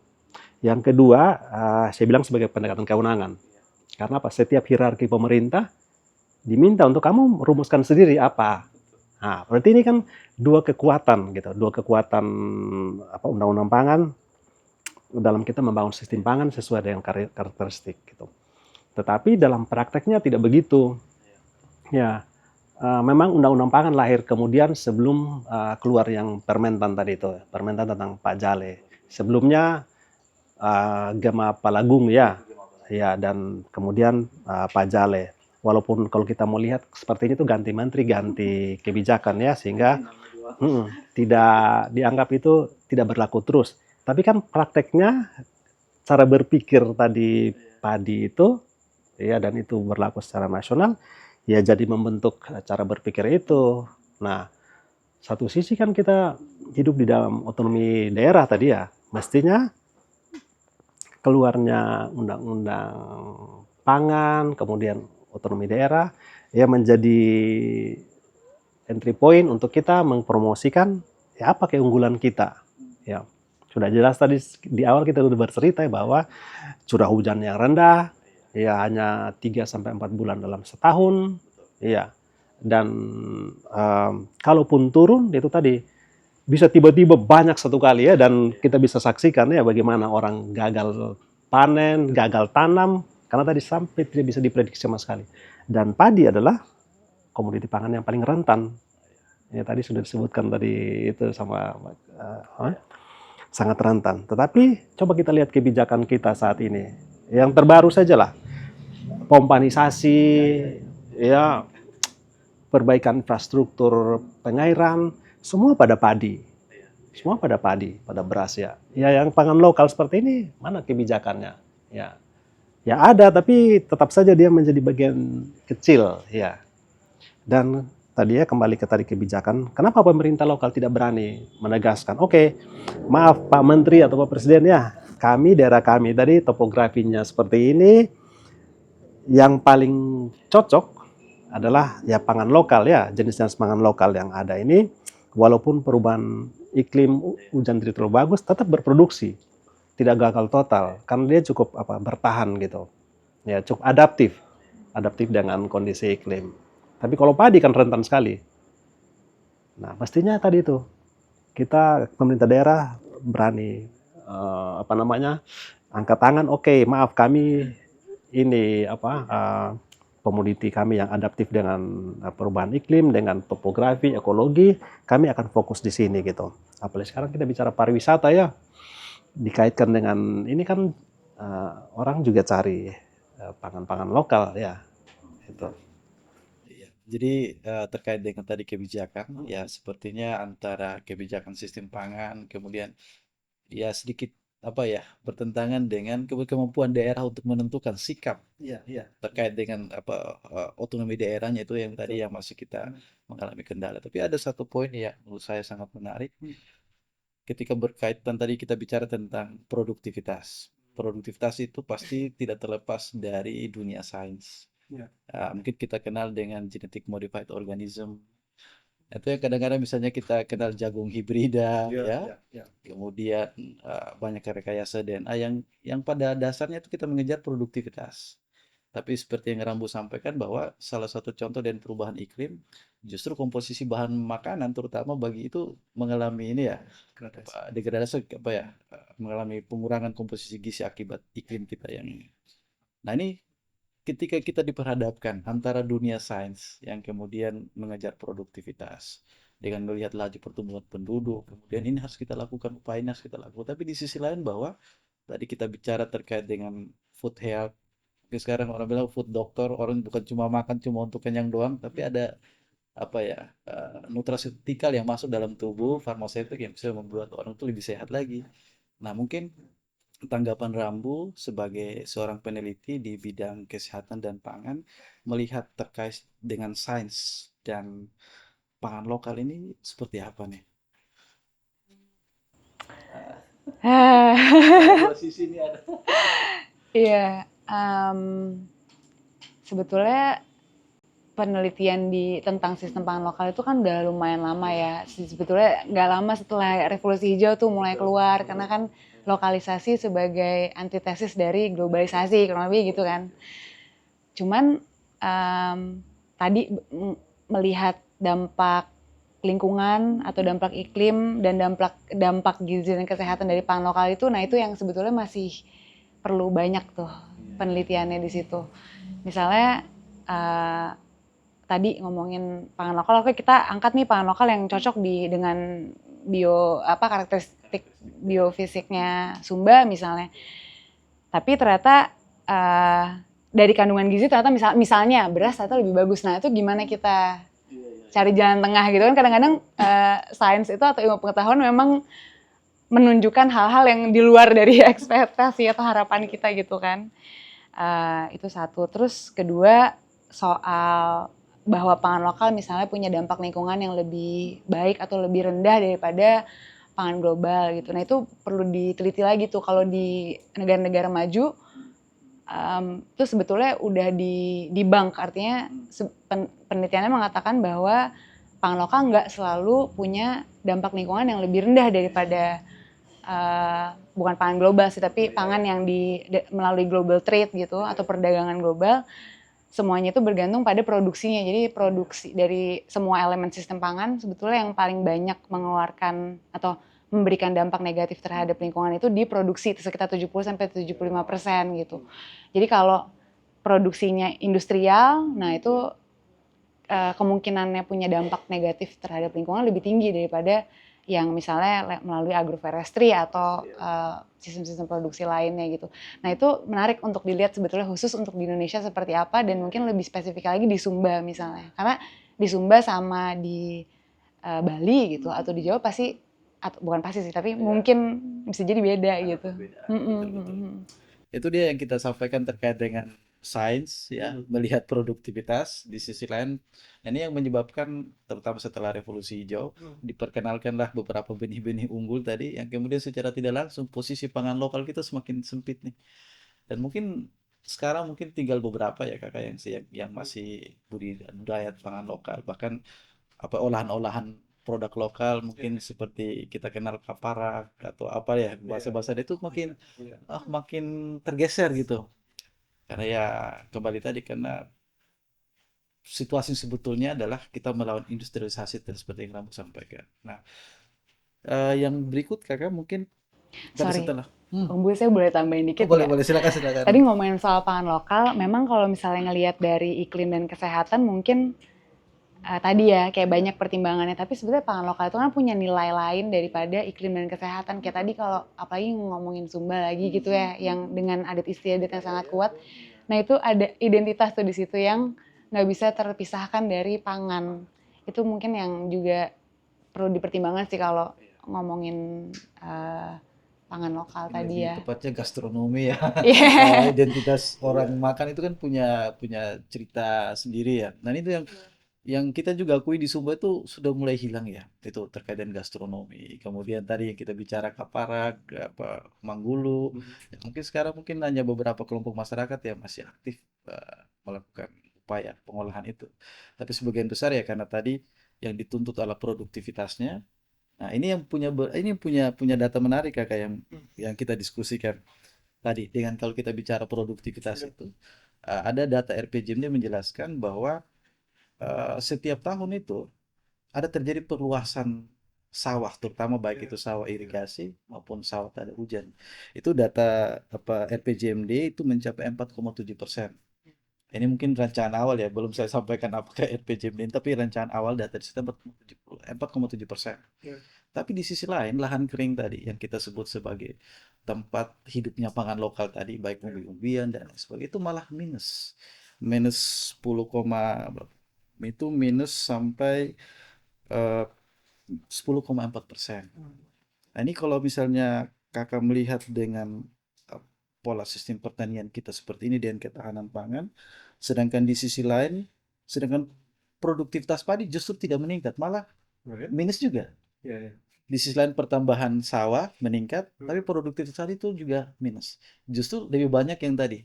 Yang kedua, saya bilang sebagai pendekatan kewenangan. Karena apa? Setiap hierarki pemerintah diminta untuk kamu merumuskan sendiri apa. Nah, berarti ini kan dua kekuatan gitu, undang-undang pangan dalam kita membangun sistem pangan sesuai dengan karakteristik gitu. Tetapi dalam prakteknya tidak begitu. Ya, memang Undang-Undang Pangan lahir kemudian sebelum keluar yang Permentan tadi itu, Permentan tentang Pajale. Sebelumnya Gema Palagung ya, ya dan kemudian Pajale. Walaupun kalau kita mau lihat seperti ini tuh ganti menteri, ganti kebijakan ya, sehingga tidak dianggap itu tidak berlaku terus. Tapi kan prakteknya cara berpikir tadi padi itu ya dan itu berlaku secara nasional ya jadi membentuk cara berpikir itu. Nah, satu sisi kan kita hidup di dalam otonomi daerah tadi ya, mestinya keluarnya undang-undang pangan, kemudian otonomi daerah ya menjadi entry point untuk kita mempromosikan ya apa keunggulan kita. Ya, sudah jelas tadi di awal kita sudah bercerita bahwa curah hujan yang rendah, ya hanya 3 sampai 4 bulan dalam setahun, ya. Dan kalaupun turun itu tadi bisa tiba-tiba banyak satu kali ya dan kita bisa saksikan ya bagaimana orang gagal panen, gagal tanam karena tadi sampai tidak bisa diprediksi sama sekali. Dan padi adalah komoditi pangan yang paling rentan. Ya tadi sudah disebutkan tadi itu sama sangat rentan. Tetapi coba kita lihat kebijakan kita saat ini. Yang terbaru saja lah, pompanisasi, ya perbaikan infrastruktur pengairan, semua pada padi. Semua pada padi, pada beras ya. Ya yang pangan lokal seperti ini, mana kebijakannya? Ya, ya ada, tapi tetap saja dia menjadi bagian kecil, ya. Dan tadi ya kembali ke tadi kebijakan, kenapa pemerintah lokal tidak berani menegaskan, oke, maaf Pak Menteri atau Pak Presiden ya, kami daerah kami tadi topografinya seperti ini, yang paling cocok adalah ya pangan lokal ya, jenis-jenis pangan lokal yang ada ini, walaupun perubahan iklim hujan tidak terlalu bagus, tetap berproduksi, tidak gagal total, karena dia cukup bertahan gitu, ya cukup adaptif dengan kondisi iklim. Tapi kalau padi kan rentan sekali. Nah, mestinya tadi itu kita pemerintah daerah berani angkat tangan. Oke, maaf kami ini komoditi kami yang adaptif dengan perubahan iklim, dengan topografi, ekologi, kami akan fokus di sini gitu. Apalagi sekarang kita bicara pariwisata ya, dikaitkan dengan ini kan orang juga cari pangan-pangan lokal ya, itu. Jadi terkait dengan tadi kebijakan, ya sepertinya antara kebijakan sistem pangan, kemudian ya sedikit bertentangan dengan kemampuan daerah untuk menentukan sikap terkait dengan otonomi daerahnya itu yang tadi yang masih kita mengalami kendala. Tapi ada satu poin yang menurut saya sangat menarik ketika berkaitan tadi kita bicara tentang produktivitas. Produktivitas itu pasti tidak terlepas dari dunia sains. Mungkin kita kenal dengan genetic modified organism. Itu yang kadang-kadang misalnya kita kenal jagung hibrida, kemudian banyak rekayasa DNA yang pada dasarnya itu kita mengejar produktivitas. Tapi seperti yang Rambu sampaikan bahwa salah satu contoh dari perubahan iklim justru komposisi bahan makanan terutama bagi itu mengalami ini ya degradasi mengalami pengurangan komposisi gizi akibat iklim kita yang ini. Nah ini ketika kita diperhadapkan antara dunia sains yang kemudian mengejar produktivitas dengan melihat laju pertumbuhan penduduk, kemudian ini harus kita lakukan, upaya ini harus kita lakukan. Tapi di sisi lain bahwa tadi kita bicara terkait dengan food health, sekarang orang bilang food doctor, orang bukan cuma makan cuma untuk kenyang doang, tapi ada nutraseutical yang masuk dalam tubuh, farmaseutik yang bisa membuat orang itu lebih sehat lagi. Nah mungkin tanggapan Rambu sebagai seorang peneliti di bidang kesehatan dan pangan melihat terkait dengan sains dan pangan lokal ini seperti apa nih? Sisi ini ada. Iya, sebetulnya penelitian tentang sistem pangan lokal itu kan udah lumayan lama ya. Sebetulnya nggak lama setelah revolusi hijau tuh mulai keluar karena kan lokalisasi sebagai antitesis dari globalisasi kurang lebih gitu kan. Cuman tadi melihat dampak lingkungan atau dampak iklim dan dampak gizi dan kesehatan dari pangan lokal itu, nah itu yang sebetulnya masih perlu banyak tuh penelitiannya di situ. Misalnya tadi ngomongin pangan lokal, oke kita angkat nih pangan lokal yang cocok dengan karakteristik biofisiknya Sumba misalnya. Tapi ternyata dari kandungan gizi ternyata misalnya beras ternyata lebih bagus. Nah itu gimana kita cari jalan tengah gitu kan, kadang-kadang sains itu atau ilmu pengetahuan memang menunjukkan hal-hal yang di luar dari ekspektasi atau harapan kita gitu kan. Itu satu. Terus kedua soal bahwa pangan lokal misalnya punya dampak lingkungan yang lebih baik atau lebih rendah daripada pangan global gitu. Nah itu perlu diteliti lagi tuh kalau di negara-negara maju itu sebetulnya udah di bank, artinya penelitiannya mengatakan bahwa pangan lokal nggak selalu punya dampak lingkungan yang lebih rendah daripada bukan pangan global sih, tapi pangan yang melalui global trade gitu atau perdagangan global. Semuanya itu bergantung pada produksinya. Jadi produksi dari semua elemen sistem pangan sebetulnya yang paling banyak mengeluarkan atau memberikan dampak negatif terhadap lingkungan itu di produksi, sekitar 70-75% gitu. Jadi kalau produksinya industrial, nah itu kemungkinannya punya dampak negatif terhadap lingkungan lebih tinggi daripada yang misalnya melalui agroforestry atau sistem-sistem produksi lainnya gitu. Nah itu menarik untuk dilihat sebetulnya khusus untuk di Indonesia seperti apa, dan mungkin lebih spesifik lagi di Sumba misalnya. Karena di Sumba sama di Bali gitu atau di Jawa pasti, atau bukan pasti sih, tapi mungkin bisa jadi beda gitu. Betul-betul. Itu dia yang kita sampaikan terkait dengan sains ya, melihat produktivitas di sisi lain. Ini yang menyebabkan terutama setelah revolusi hijau diperkenalkanlah beberapa benih-benih unggul tadi yang kemudian secara tidak langsung posisi pangan lokal kita semakin sempit nih. Dan mungkin sekarang mungkin tinggal beberapa ya kakak yang masih budidaya pangan lokal, bahkan apa olahan-olahan produk lokal mungkin seperti kita kenal kaparak atau apa ya bahasa-bahasa itu makin tergeser gitu, karena ya kembali tadi karena situasi sebetulnya adalah kita melawan industrialisasi seperti yang kamu sampaikan. Nah, yang berikut kakak mungkin tadi Sorry, setelah Om Bu, saya boleh tambahin dikit boleh nggak? boleh silakan silakan. Tadi ngomongin soal pangan lokal, memang kalau misalnya ngelihat dari iklim dan kesehatan mungkin tadi ya kayak banyak pertimbangannya, tapi sebetulnya pangan lokal itu kan punya nilai lain daripada iklim dan kesehatan. Kayak tadi kalau apalagi ngomongin Sumba lagi gitu ya, yang dengan adat istiadat yang sangat kuat. Nah itu ada identitas tuh di situ yang nggak bisa terpisahkan dari pangan. Itu mungkin yang juga perlu dipertimbangkan sih kalau ngomongin pangan lokal tadi Lebih ya. tepatnya gastronomi ya. Iya. Identitas orang makan itu kan punya punya cerita sendiri ya. Dan itu yang kita juga akui di Sumba itu sudah mulai hilang ya. Itu terkait dengan gastronomi. Kemudian tadi yang kita bicara kaparak, apa Manggulu. Ya, mungkin sekarang mungkin hanya beberapa kelompok masyarakat yang masih aktif melakukan upaya pengolahan itu. Tapi sebagian besar ya karena tadi yang dituntut adalah produktivitasnya. Nah, ini yang punya data menarik Kakak yang kita diskusikan tadi dengan kalau kita bicara produktivitas itu ada data RPJMD menjelaskan bahwa setiap tahun itu ada terjadi perluasan sawah terutama baik itu sawah irigasi maupun sawah tak ada hujan. Itu data apa RPJMD itu mencapai 4,7%. Ini mungkin rancangan awal ya, belum saya sampaikan apakah RPJMD, tapi rancangan awal data di situ 4,7%. Tapi di sisi lain, lahan kering tadi yang kita sebut sebagai tempat hidupnya pangan lokal tadi, baik umbi-umbian dan lain sebagainya, itu malah minus. Minus 10, berapa? Itu minus sampai eh, 10,4%. Nah, ini kalau misalnya kakak melihat dengan pola sistem pertanian kita seperti ini dengan ketahanan pangan, sedangkan di sisi lain, sedangkan produktivitas padi justru tidak meningkat, malah minus juga. Di sisi lain pertambahan sawah meningkat, tapi produktivitas tadi itu juga minus. Justru lebih banyak yang tadi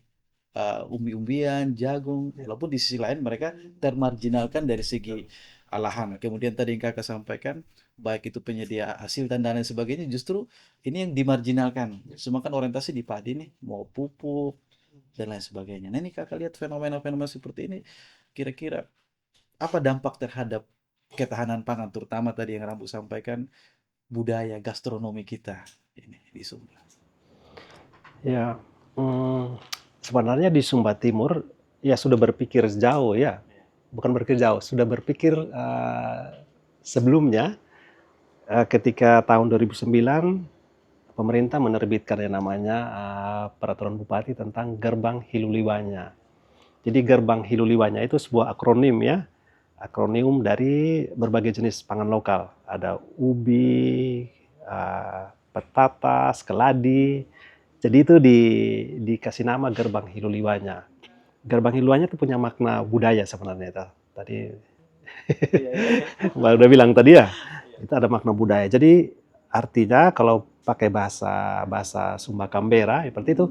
umbi-umbian, jagung, walaupun di sisi lain mereka termarginalkan dari segi lahan. Kemudian tadi yang kakak sampaikan, baik itu penyedia hasil dan lain sebagainya, justru ini yang dimarginalkan. Semua kan orientasi di padi nih, mau pupuk dan lain sebagainya. Nah ini kakak lihat fenomena-fenomena seperti ini, kira-kira apa dampak terhadap ketahanan pangan, terutama tadi yang Rambu sampaikan, budaya gastronomi kita ini di Sumba. Ya, sebenarnya di Sumba Timur ya sudah berpikir jauh ya. bukan berpikir jauh, sudah berpikir sebelumnya ketika tahun 2009 pemerintah menerbitkan yang namanya peraturan bupati tentang gerbang Hiluliwanya. Jadi gerbang Hiluliwanya itu sebuah akronim ya, akronim dari berbagai jenis pangan lokal. Ada ubi, petatas, keladi. Jadi itu dikasih nama gerbang Hiluliwanya. Gerbang Hiluliwanya itu punya makna budaya sebenarnya itu. Tadi Mbak udah bilang tadi ya, itu ada makna budaya. Jadi artinya kalau pakai bahasa bahasa Sumba Kambera, seperti itu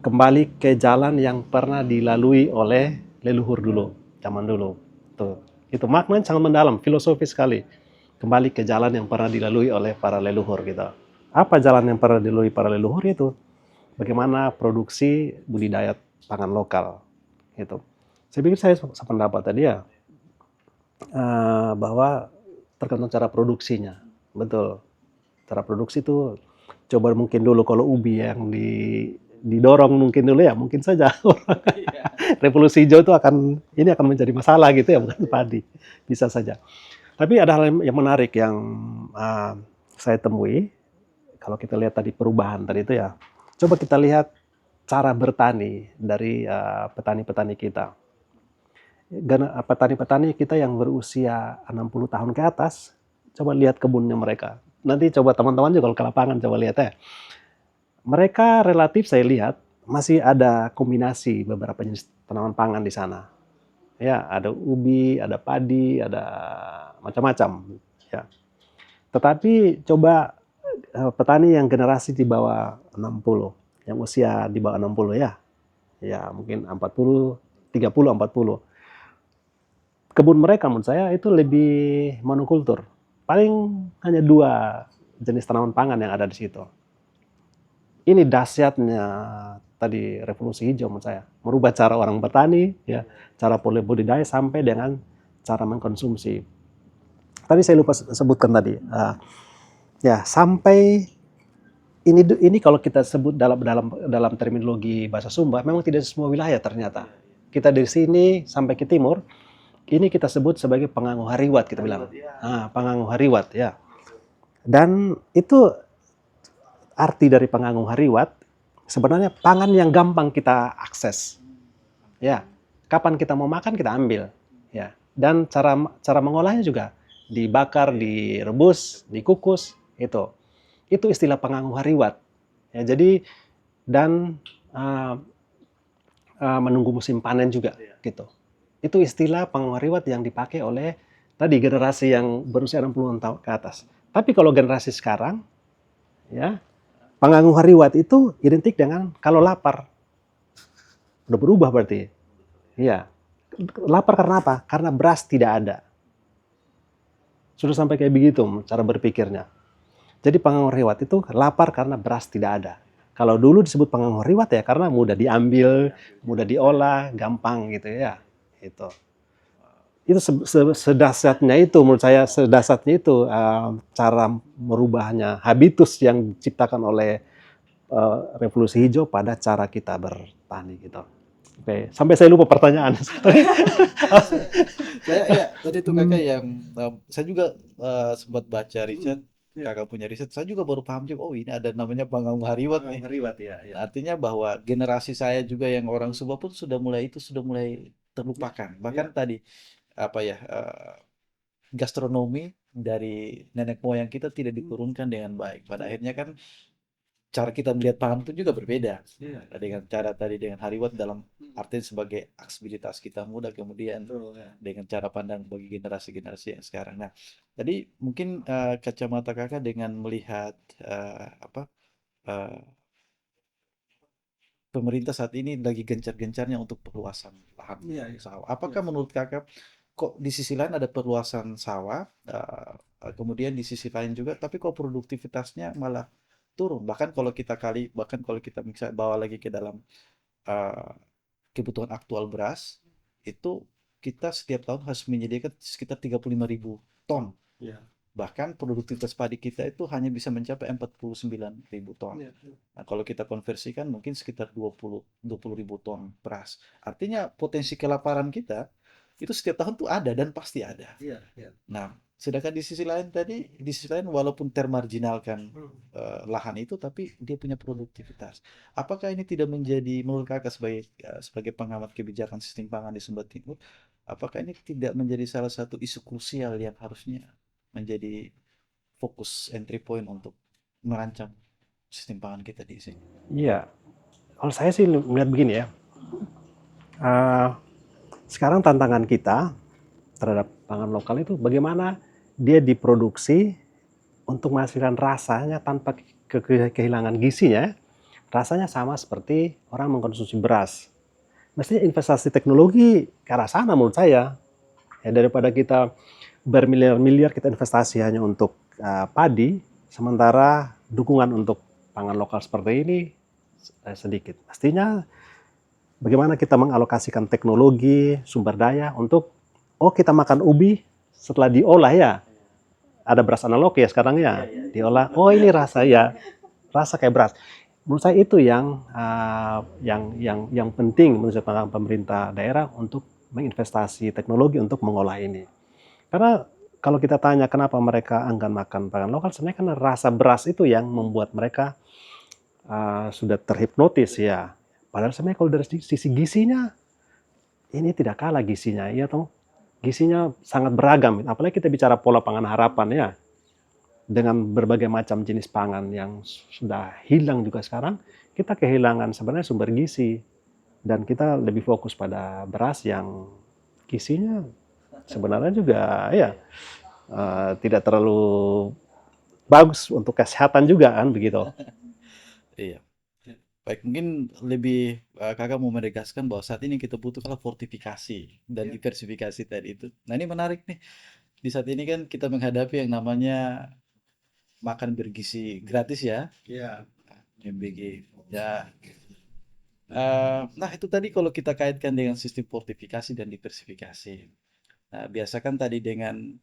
kembali ke jalan yang pernah dilalui oleh leluhur dulu, zaman dulu. Tuh, itu maknanya sangat mendalam, filosofis sekali. Kembali ke jalan yang pernah dilalui oleh para leluhur gitu. Apa jalan yang pernah dilalui para leluhur itu? Bagaimana produksi budidaya pangan lokal gitu. Saya pikir saya sependapat tadi ya, bahwa tergantung cara produksinya. Betul. Cara produksi itu coba mungkin dulu kalau ubi yang didorong mungkin dulu ya, mungkin saja revolusi hijau itu akan menjadi masalah gitu ya, bukan padi. Bisa saja. Tapi ada hal yang menarik yang saya temui kalau kita lihat tadi perubahan tadi itu ya. Coba kita lihat cara bertani dari petani-petani kita. Petani-petani kita yang berusia 60 tahun ke atas, coba lihat kebunnya mereka. Nanti coba teman-teman juga kalau ke lapangan coba lihat ya. Mereka relatif saya lihat masih ada kombinasi beberapa jenis tanaman pangan di sana. Ya, ada ubi, ada padi, ada macam-macam. Ya. Tetapi coba petani yang generasi di bawah 60, yang usia di bawah 60 ya. Ya, mungkin 40, 30, 40. Kebun mereka menurut saya itu lebih monokultur. Paling hanya 2 jenis tanaman pangan yang ada di situ. Ini dahsyatnya tadi revolusi hijau menurut saya. Merubah cara orang bertani, ya, cara pola budidaya sampai dengan cara mengkonsumsi. Tadi saya lupa sebutkan tadi, ya sampai ini kalau kita sebut dalam terminologi bahasa Sumba, memang tidak semua wilayah ternyata. Kita dari sini sampai ke timur, ini kita sebut sebagai panganggo hariwat kita bilang. Panganggo hariwat ya. Dan itu arti dari panganggo hariwat sebenarnya pangan yang gampang kita akses. Ya. Kapan kita mau makan kita ambil, ya. Dan cara mengolahnya juga dibakar, direbus, dikukus itu. Itu istilah panganggo hariwat. Ya, jadi dan menunggu musim panen juga gitu. Itu istilah panganggo yang dipakai oleh tadi generasi yang berusia 60 tahun ke atas. Tapi kalau generasi sekarang, ya, panganggo itu identik dengan kalau lapar. Udah berubah berarti. Iya. Lapar karena apa? Karena beras tidak ada. Sudah sampai kayak begitu cara berpikirnya. Jadi panganggo itu lapar karena beras tidak ada. Kalau dulu disebut panganggo ya karena mudah diambil, mudah diolah, gampang gitu ya. Itu sedasarnya itu menurut saya sedasarnya itu cara merubahnya habitus yang diciptakan oleh revolusi hijau pada cara kita bertani gitu. Oke, sampai saya lupa pertanyaan. Tadi tuh kakak yang saya juga sempat baca riset, kakak punya riset, saya juga baru paham juga, oh ini ada namanya panggung hariwat nih. Hariwat ya. Artinya bahwa generasi saya juga yang orang Sumba pun sudah mulai terlupakan. Bahkan tadi apa ya gastronomi dari nenek moyang kita tidak diturunkan dengan baik. Pada akhirnya kan cara kita melihat pangan itu juga berbeda. Dengan cara tadi dengan hariwat dalam arti sebagai aksesibilitas kita muda, kemudian dengan cara pandang bagi generasi-generasi yang sekarang. Nah, tadi mungkin kacamata kakak dengan melihat apa eh, pemerintah saat ini lagi gencar-gencarnya untuk perluasan lahan sawah. Apakah menurut kakak kok di sisi lain ada perluasan sawah, kemudian di sisi lain juga, tapi kok produktivitasnya malah turun. Bahkan kalau kita bisa bawa lagi ke dalam uh, kebutuhan aktual beras, itu kita setiap tahun harus menyediakan sekitar 35.000 ton. Bahkan produktivitas padi kita itu hanya bisa mencapai 49.000 ton. Nah, kalau kita konversikan mungkin sekitar 20.000 ton beras. Artinya potensi kelaparan kita itu setiap tahun tuh ada dan pasti ada. Iya, iya. Nah, sedangkan di sisi lain tadi, di sisi lain walaupun termarginalkan lahan itu, tapi dia punya produktivitas. Apakah ini tidak menjadi, menurut kakak sebagai pengamat kebijakan sistem pangan di Sumba Timur, apakah ini tidak menjadi salah satu isu krusial yang harusnya menjadi fokus entry point untuk merancang sistem pangan kita di sini? Iya, kalau saya sih melihat begini ya. Eh, Sekarang tantangan kita terhadap pangan lokal itu bagaimana dia diproduksi untuk menghasilkan rasanya tanpa kehilangan gizinya. Rasanya sama seperti orang mengkonsumsi beras. Mestinya investasi teknologi ke arah sana menurut saya. Ya, daripada kita bermiliar-miliar kita investasi hanya untuk padi, sementara dukungan untuk pangan lokal seperti ini sedikit. Mestinya bagaimana kita mengalokasikan teknologi, sumber daya untuk, oh kita makan ubi setelah diolah ya, ada beras analog ya sekarang ya, diolah, oh ini rasa ya, rasa kayak beras. Menurut saya itu yang penting menurut saya pemerintah daerah untuk menginvestasi teknologi untuk mengolah ini. Karena kalau kita tanya kenapa mereka enggan makan pangan lokal, sebenarnya karena rasa beras itu yang membuat mereka sudah terhipnotis ya. Padahal sebenarnya kalau dari sisi gizinya, ini tidak kalah gizinya, ya toh. Gizinya sangat beragam. Apalagi kita bicara pola pangan harapan ya, dengan berbagai macam jenis pangan yang sudah hilang juga sekarang, kita kehilangan sebenarnya sumber gizi dan kita lebih fokus pada beras yang gizinya sebenarnya juga ya tidak terlalu bagus untuk kesehatan juga kan begitu. Iya. Baik, mungkin lebih kakak mau menegaskan bahwa saat ini kita butuh kalau fortifikasi dan diversifikasi tadi itu. Nah ini menarik nih. Di saat ini kan kita menghadapi yang namanya makan bergizi gratis ya, Iya. MBG. Ya, nah itu tadi kalau kita kaitkan dengan sistem fortifikasi dan diversifikasi. Nah, biasakan tadi dengan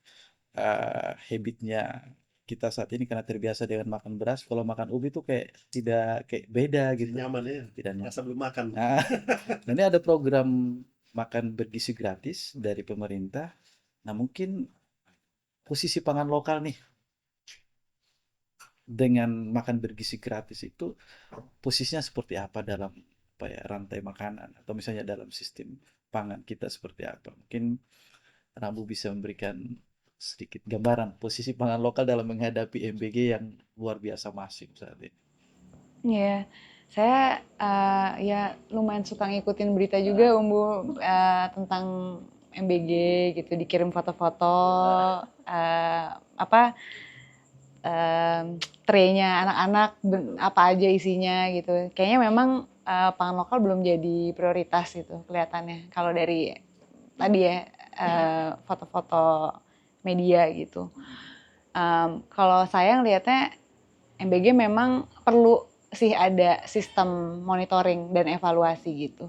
habitnya kita saat ini karena terbiasa dengan makan beras, kalau makan ubi tuh kayak tidak kayak beda gitu. Nyaman ya, Tidak nyaman. rasa belum makan. Nah, nah, ini ada program makan bergizi gratis dari pemerintah. Nah, mungkin posisi pangan lokal nih dengan makan bergizi gratis itu posisinya seperti apa dalam apa ya rantai makanan atau misalnya dalam sistem pangan kita seperti apa? Mungkin Rambu bisa memberikan sedikit gambaran posisi pangan lokal dalam menghadapi MBG yang luar biasa masif saat ini. Iya, saya ya lumayan suka ngikutin berita juga Umbu tentang MBG gitu, dikirim foto-foto apa traynya anak-anak apa aja isinya gitu. Kayaknya memang pangan lokal belum jadi prioritas gitu kelihatannya. Kalau dari tadi ya foto-foto media gitu. Kalau saya ngelihatnya MBG memang perlu sih ada sistem monitoring dan evaluasi gitu.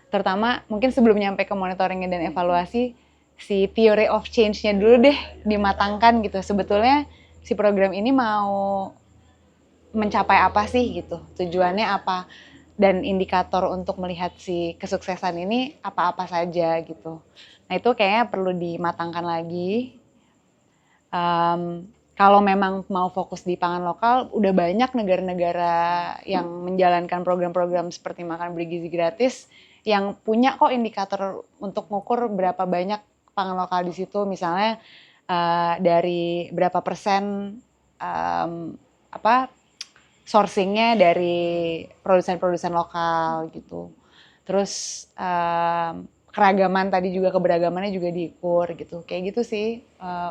Terutama mungkin sebelum nyampe ke monitoring dan evaluasi, si theory of change-nya dulu deh dimatangkan gitu. Sebetulnya si program ini mau mencapai apa sih gitu, tujuannya apa, dan indikator untuk melihat si kesuksesan ini apa-apa saja gitu. Nah itu kayaknya perlu dimatangkan lagi. Kalau memang mau fokus di pangan lokal, udah banyak negara-negara yang menjalankan program-program seperti makan bergizi gratis yang punya kok indikator untuk mengukur berapa banyak pangan lokal di situ. Misalnya dari berapa persen apa sourcingnya dari produsen-produsen lokal gitu. Terus keragaman tadi juga keberagamannya juga diukur gitu. Kayak gitu sih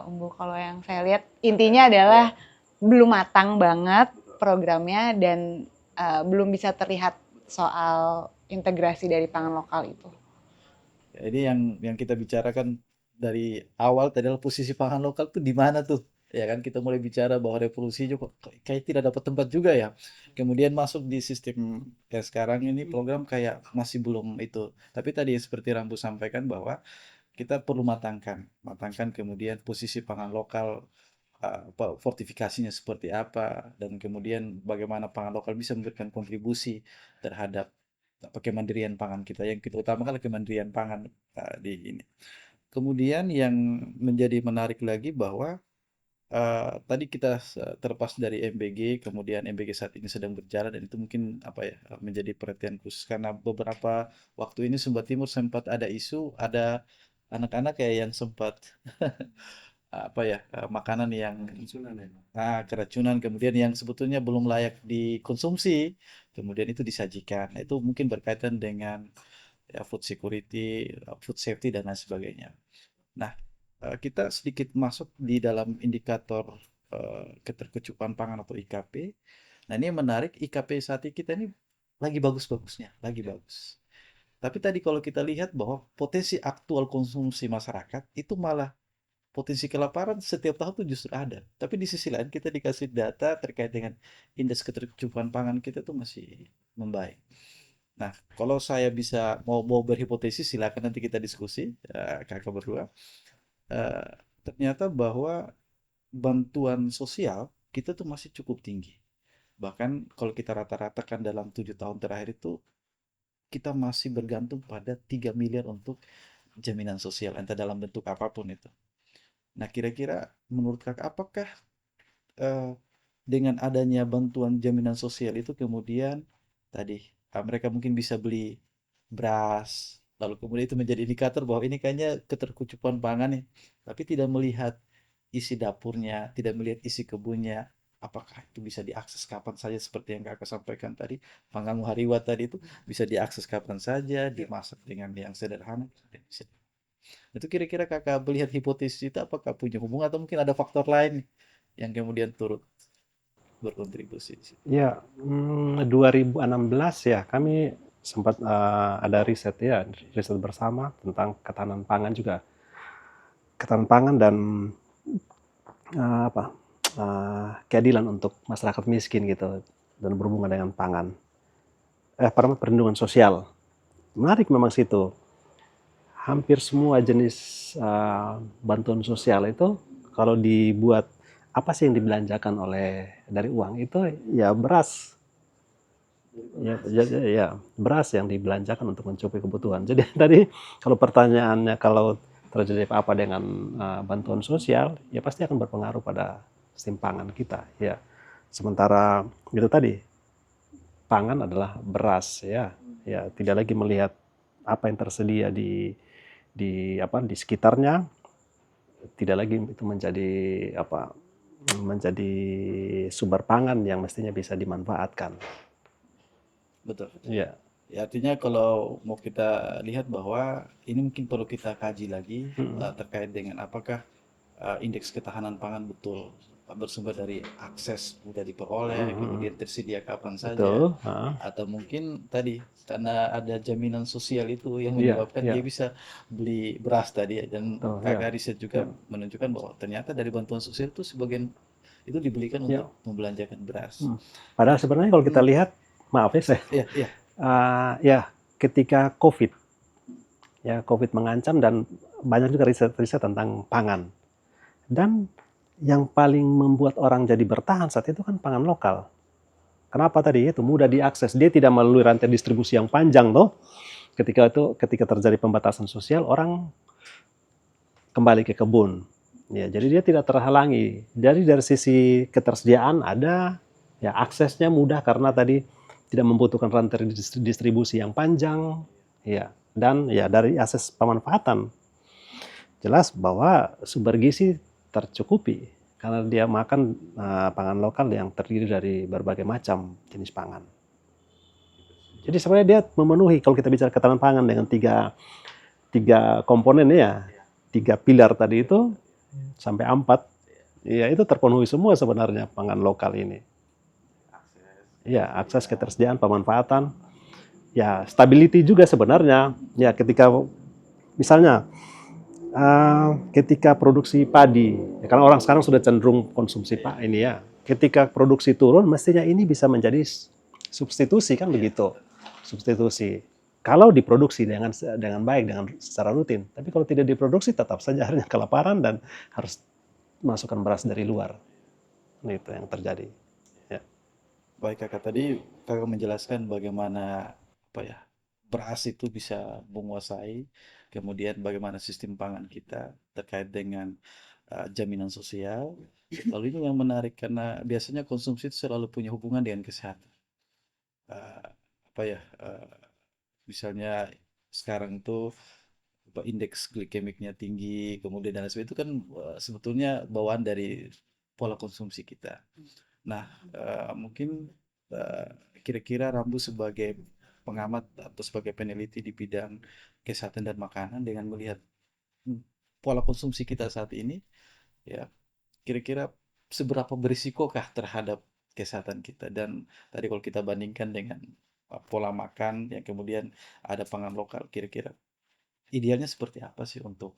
Umbu kalau yang saya lihat intinya adalah belum matang banget programnya dan belum bisa terlihat soal integrasi dari pangan lokal itu. Ya, ini yang kita bicarakan dari awal tadi adalah posisi pangan lokal tuh di mana tuh? Ya kan kita mulai bicara bahwa revolusi juga kayak tidak dapat tempat juga ya. Kemudian masuk di sistem yang sekarang ini program kayak masih belum itu. Tapi tadi seperti Rambu sampaikan bahwa kita perlu matangkan kemudian posisi pangan lokal fortifikasinya seperti apa dan kemudian bagaimana pangan lokal bisa memberikan kontribusi terhadap kemandirian pangan kita. Yang kita utamakan adalah kemandirian pangan di ini. Kemudian yang menjadi menarik lagi bahwa tadi kita terlepas dari MBG, kemudian MBG saat ini sedang berjalan dan itu mungkin apa ya menjadi perhatian khusus karena beberapa waktu ini Sumba Timur sempat ada isu ada anak-anak kayak yang sempat apa ya makanan yang keracunan kemudian yang sebetulnya belum layak dikonsumsi kemudian itu disajikan. Nah, itu mungkin berkaitan dengan ya, food security, food safety dan lain sebagainya. Nah, kita sedikit masuk di dalam indikator keterkecukupan pangan atau IKP. Nah, ini yang menarik, IKP saat ini kita ini lagi bagus-bagusnya, lagi bagus. Tapi tadi kalau kita lihat bahwa potensi aktual konsumsi masyarakat itu malah potensi kelaparan setiap tahun itu justru ada. Tapi di sisi lain kita dikasih data terkait dengan indeks keterkecukupan pangan kita itu masih membaik. Nah, kalau saya bisa mau berhipotesis silakan nanti kita diskusi kakak berdua. Eh, Ternyata bahwa bantuan sosial kita tuh masih cukup tinggi. Bahkan kalau kita rata-ratakan dalam 7 tahun terakhir itu kita masih bergantung pada 3 miliar untuk jaminan sosial, entah dalam bentuk apapun itu. Nah, kira-kira menurut kakak apakah eh, dengan adanya bantuan jaminan sosial itu kemudian tadi mereka mungkin bisa beli beras, lalu kemudian itu menjadi indikator bahwa ini kayaknya keterkucupan pangan nih, tapi tidak melihat isi dapurnya, tidak melihat isi kebunnya, apakah itu bisa diakses kapan saja seperti yang kakak sampaikan tadi, panggang hariwa tadi itu bisa diakses kapan saja, dimasak dengan yang sederhana, itu kira-kira kakak melihat hipotesis itu apakah punya hubungan atau mungkin ada faktor lain yang kemudian turut berkontribusi di situ. Ya, 2016 ya kami sempat ada riset ya, riset bersama tentang ketahanan pangan juga. Ketahanan pangan dan keadilan untuk masyarakat miskin gitu dan berhubungan dengan pangan. Perlindungan sosial. Menarik memang situ. Hampir semua jenis bantuan sosial itu kalau dibuat apa sih yang dibelanjakan oleh dari uang itu ya beras. Ya, beras yang dibelanjakan untuk mencukupi kebutuhan. Jadi tadi kalau pertanyaannya kalau terjadi apa dengan bantuan sosial, ya pasti akan berpengaruh pada sistem pangan kita. Ya, sementara itu tadi pangan adalah beras ya, ya tidak lagi melihat apa yang tersedia di sekitarnya, tidak lagi itu menjadi sumber pangan yang mestinya bisa dimanfaatkan. Betul. Ya. Ya, artinya kalau mau kita lihat bahwa ini mungkin perlu kita kaji lagi terkait dengan apakah indeks ketahanan pangan betul bersumber dari akses mudah diperoleh, kemudian tersedia kapan saja, Betul. atau mungkin tadi karena ada jaminan sosial itu yang Iya, menyebabkan iya. dia bisa beli beras tadi ya. Dan Betul, ya. kakak riset juga menunjukkan bahwa ternyata dari bantuan sosial itu sebagian itu dibelikan Ya. untuk membelanjakan beras. Padahal sebenarnya kalau kita lihat, maaf ya saya, Iya, iya. ya ketika COVID mengancam dan banyak juga riset-riset tentang pangan. Dan yang paling membuat orang jadi bertahan saat itu kan pangan lokal. Kenapa tadi? Itu mudah diakses. Dia tidak melalui rantai distribusi yang panjang toh. Ketika terjadi pembatasan sosial, orang kembali ke kebun. Ya, jadi dia tidak terhalangi. Jadi dari sisi ketersediaan ada, ya aksesnya mudah karena tadi tidak membutuhkan rantai distribusi yang panjang, ya. Dan ya dari akses pemanfaatan jelas bahwa sumber gizi tercukupi karena dia makan pangan lokal yang terdiri dari berbagai macam jenis pangan. Jadi sebenarnya dia memenuhi kalau kita bicara ketahanan pangan dengan tiga komponen ya, 3 pilar tadi itu sampai 4, ya itu terpenuhi semua sebenarnya pangan lokal ini. Ya, akses ketersediaan, pemanfaatan, ya stability juga sebenarnya. Ya ketika misalnya ketika produksi padi, ya, karena orang sekarang sudah cenderung konsumsi ini ya. Ketika produksi turun, mestinya ini bisa menjadi substitusi kan begitu, substitusi. Kalau diproduksi dengan baik, dengan secara rutin. Tapi kalau tidak diproduksi, tetap saja hanya kelaparan dan harus masukkan beras dari luar. Ini itu yang terjadi. Baik kakak, tadi kakak menjelaskan bagaimana apa ya beras itu bisa menguasai, kemudian bagaimana sistem pangan kita terkait dengan jaminan sosial. Lalu ini yang menarik karena biasanya konsumsi itu selalu punya hubungan dengan kesehatan. Eh, apa ya? Misalnya sekarang tuh indeks glikemiknya tinggi, kemudian dan lain sebagainya itu kan sebetulnya bawaan dari pola konsumsi kita. Nah, mungkin eh, kira-kira Rambu sebagai pengamat atau sebagai peneliti di bidang kesehatan dan makanan dengan melihat hmm, pola konsumsi kita saat ini, ya kira-kira seberapa berisikokah terhadap kesehatan kita? Dan tadi kalau kita bandingkan dengan pola makan yang kemudian ada pangan lokal, kira-kira idealnya seperti apa sih untuk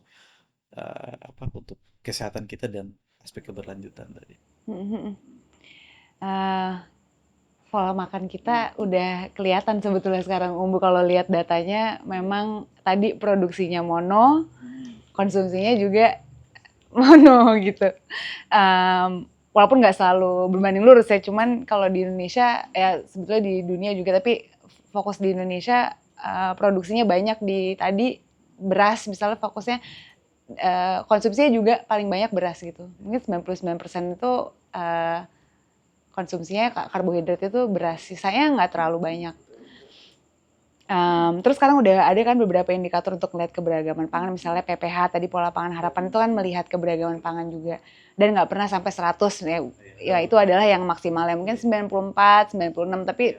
untuk kesehatan kita dan aspek keberlanjutan tadi? Eh, Pola makan kita udah kelihatan sebetulnya sekarang Umbu, kalau lihat datanya memang tadi produksinya mono, konsumsinya juga mono gitu. Walaupun nggak selalu berbanding lurus ya, cuman kalau di Indonesia ya sebetulnya di dunia juga, tapi fokus di Indonesia produksinya banyak di tadi beras misalnya, fokusnya konsumsinya juga paling banyak beras gitu. Mungkin 99% itu konsumsinya karbohidrat itu beras, sisanya nggak terlalu banyak. Terus sekarang udah ada kan beberapa indikator untuk melihat keberagaman pangan, misalnya PPH tadi, pola pangan harapan, itu kan melihat keberagaman pangan juga. Dan nggak pernah sampai 100, ya itu adalah yang maksimalnya, mungkin 94, 96, tapi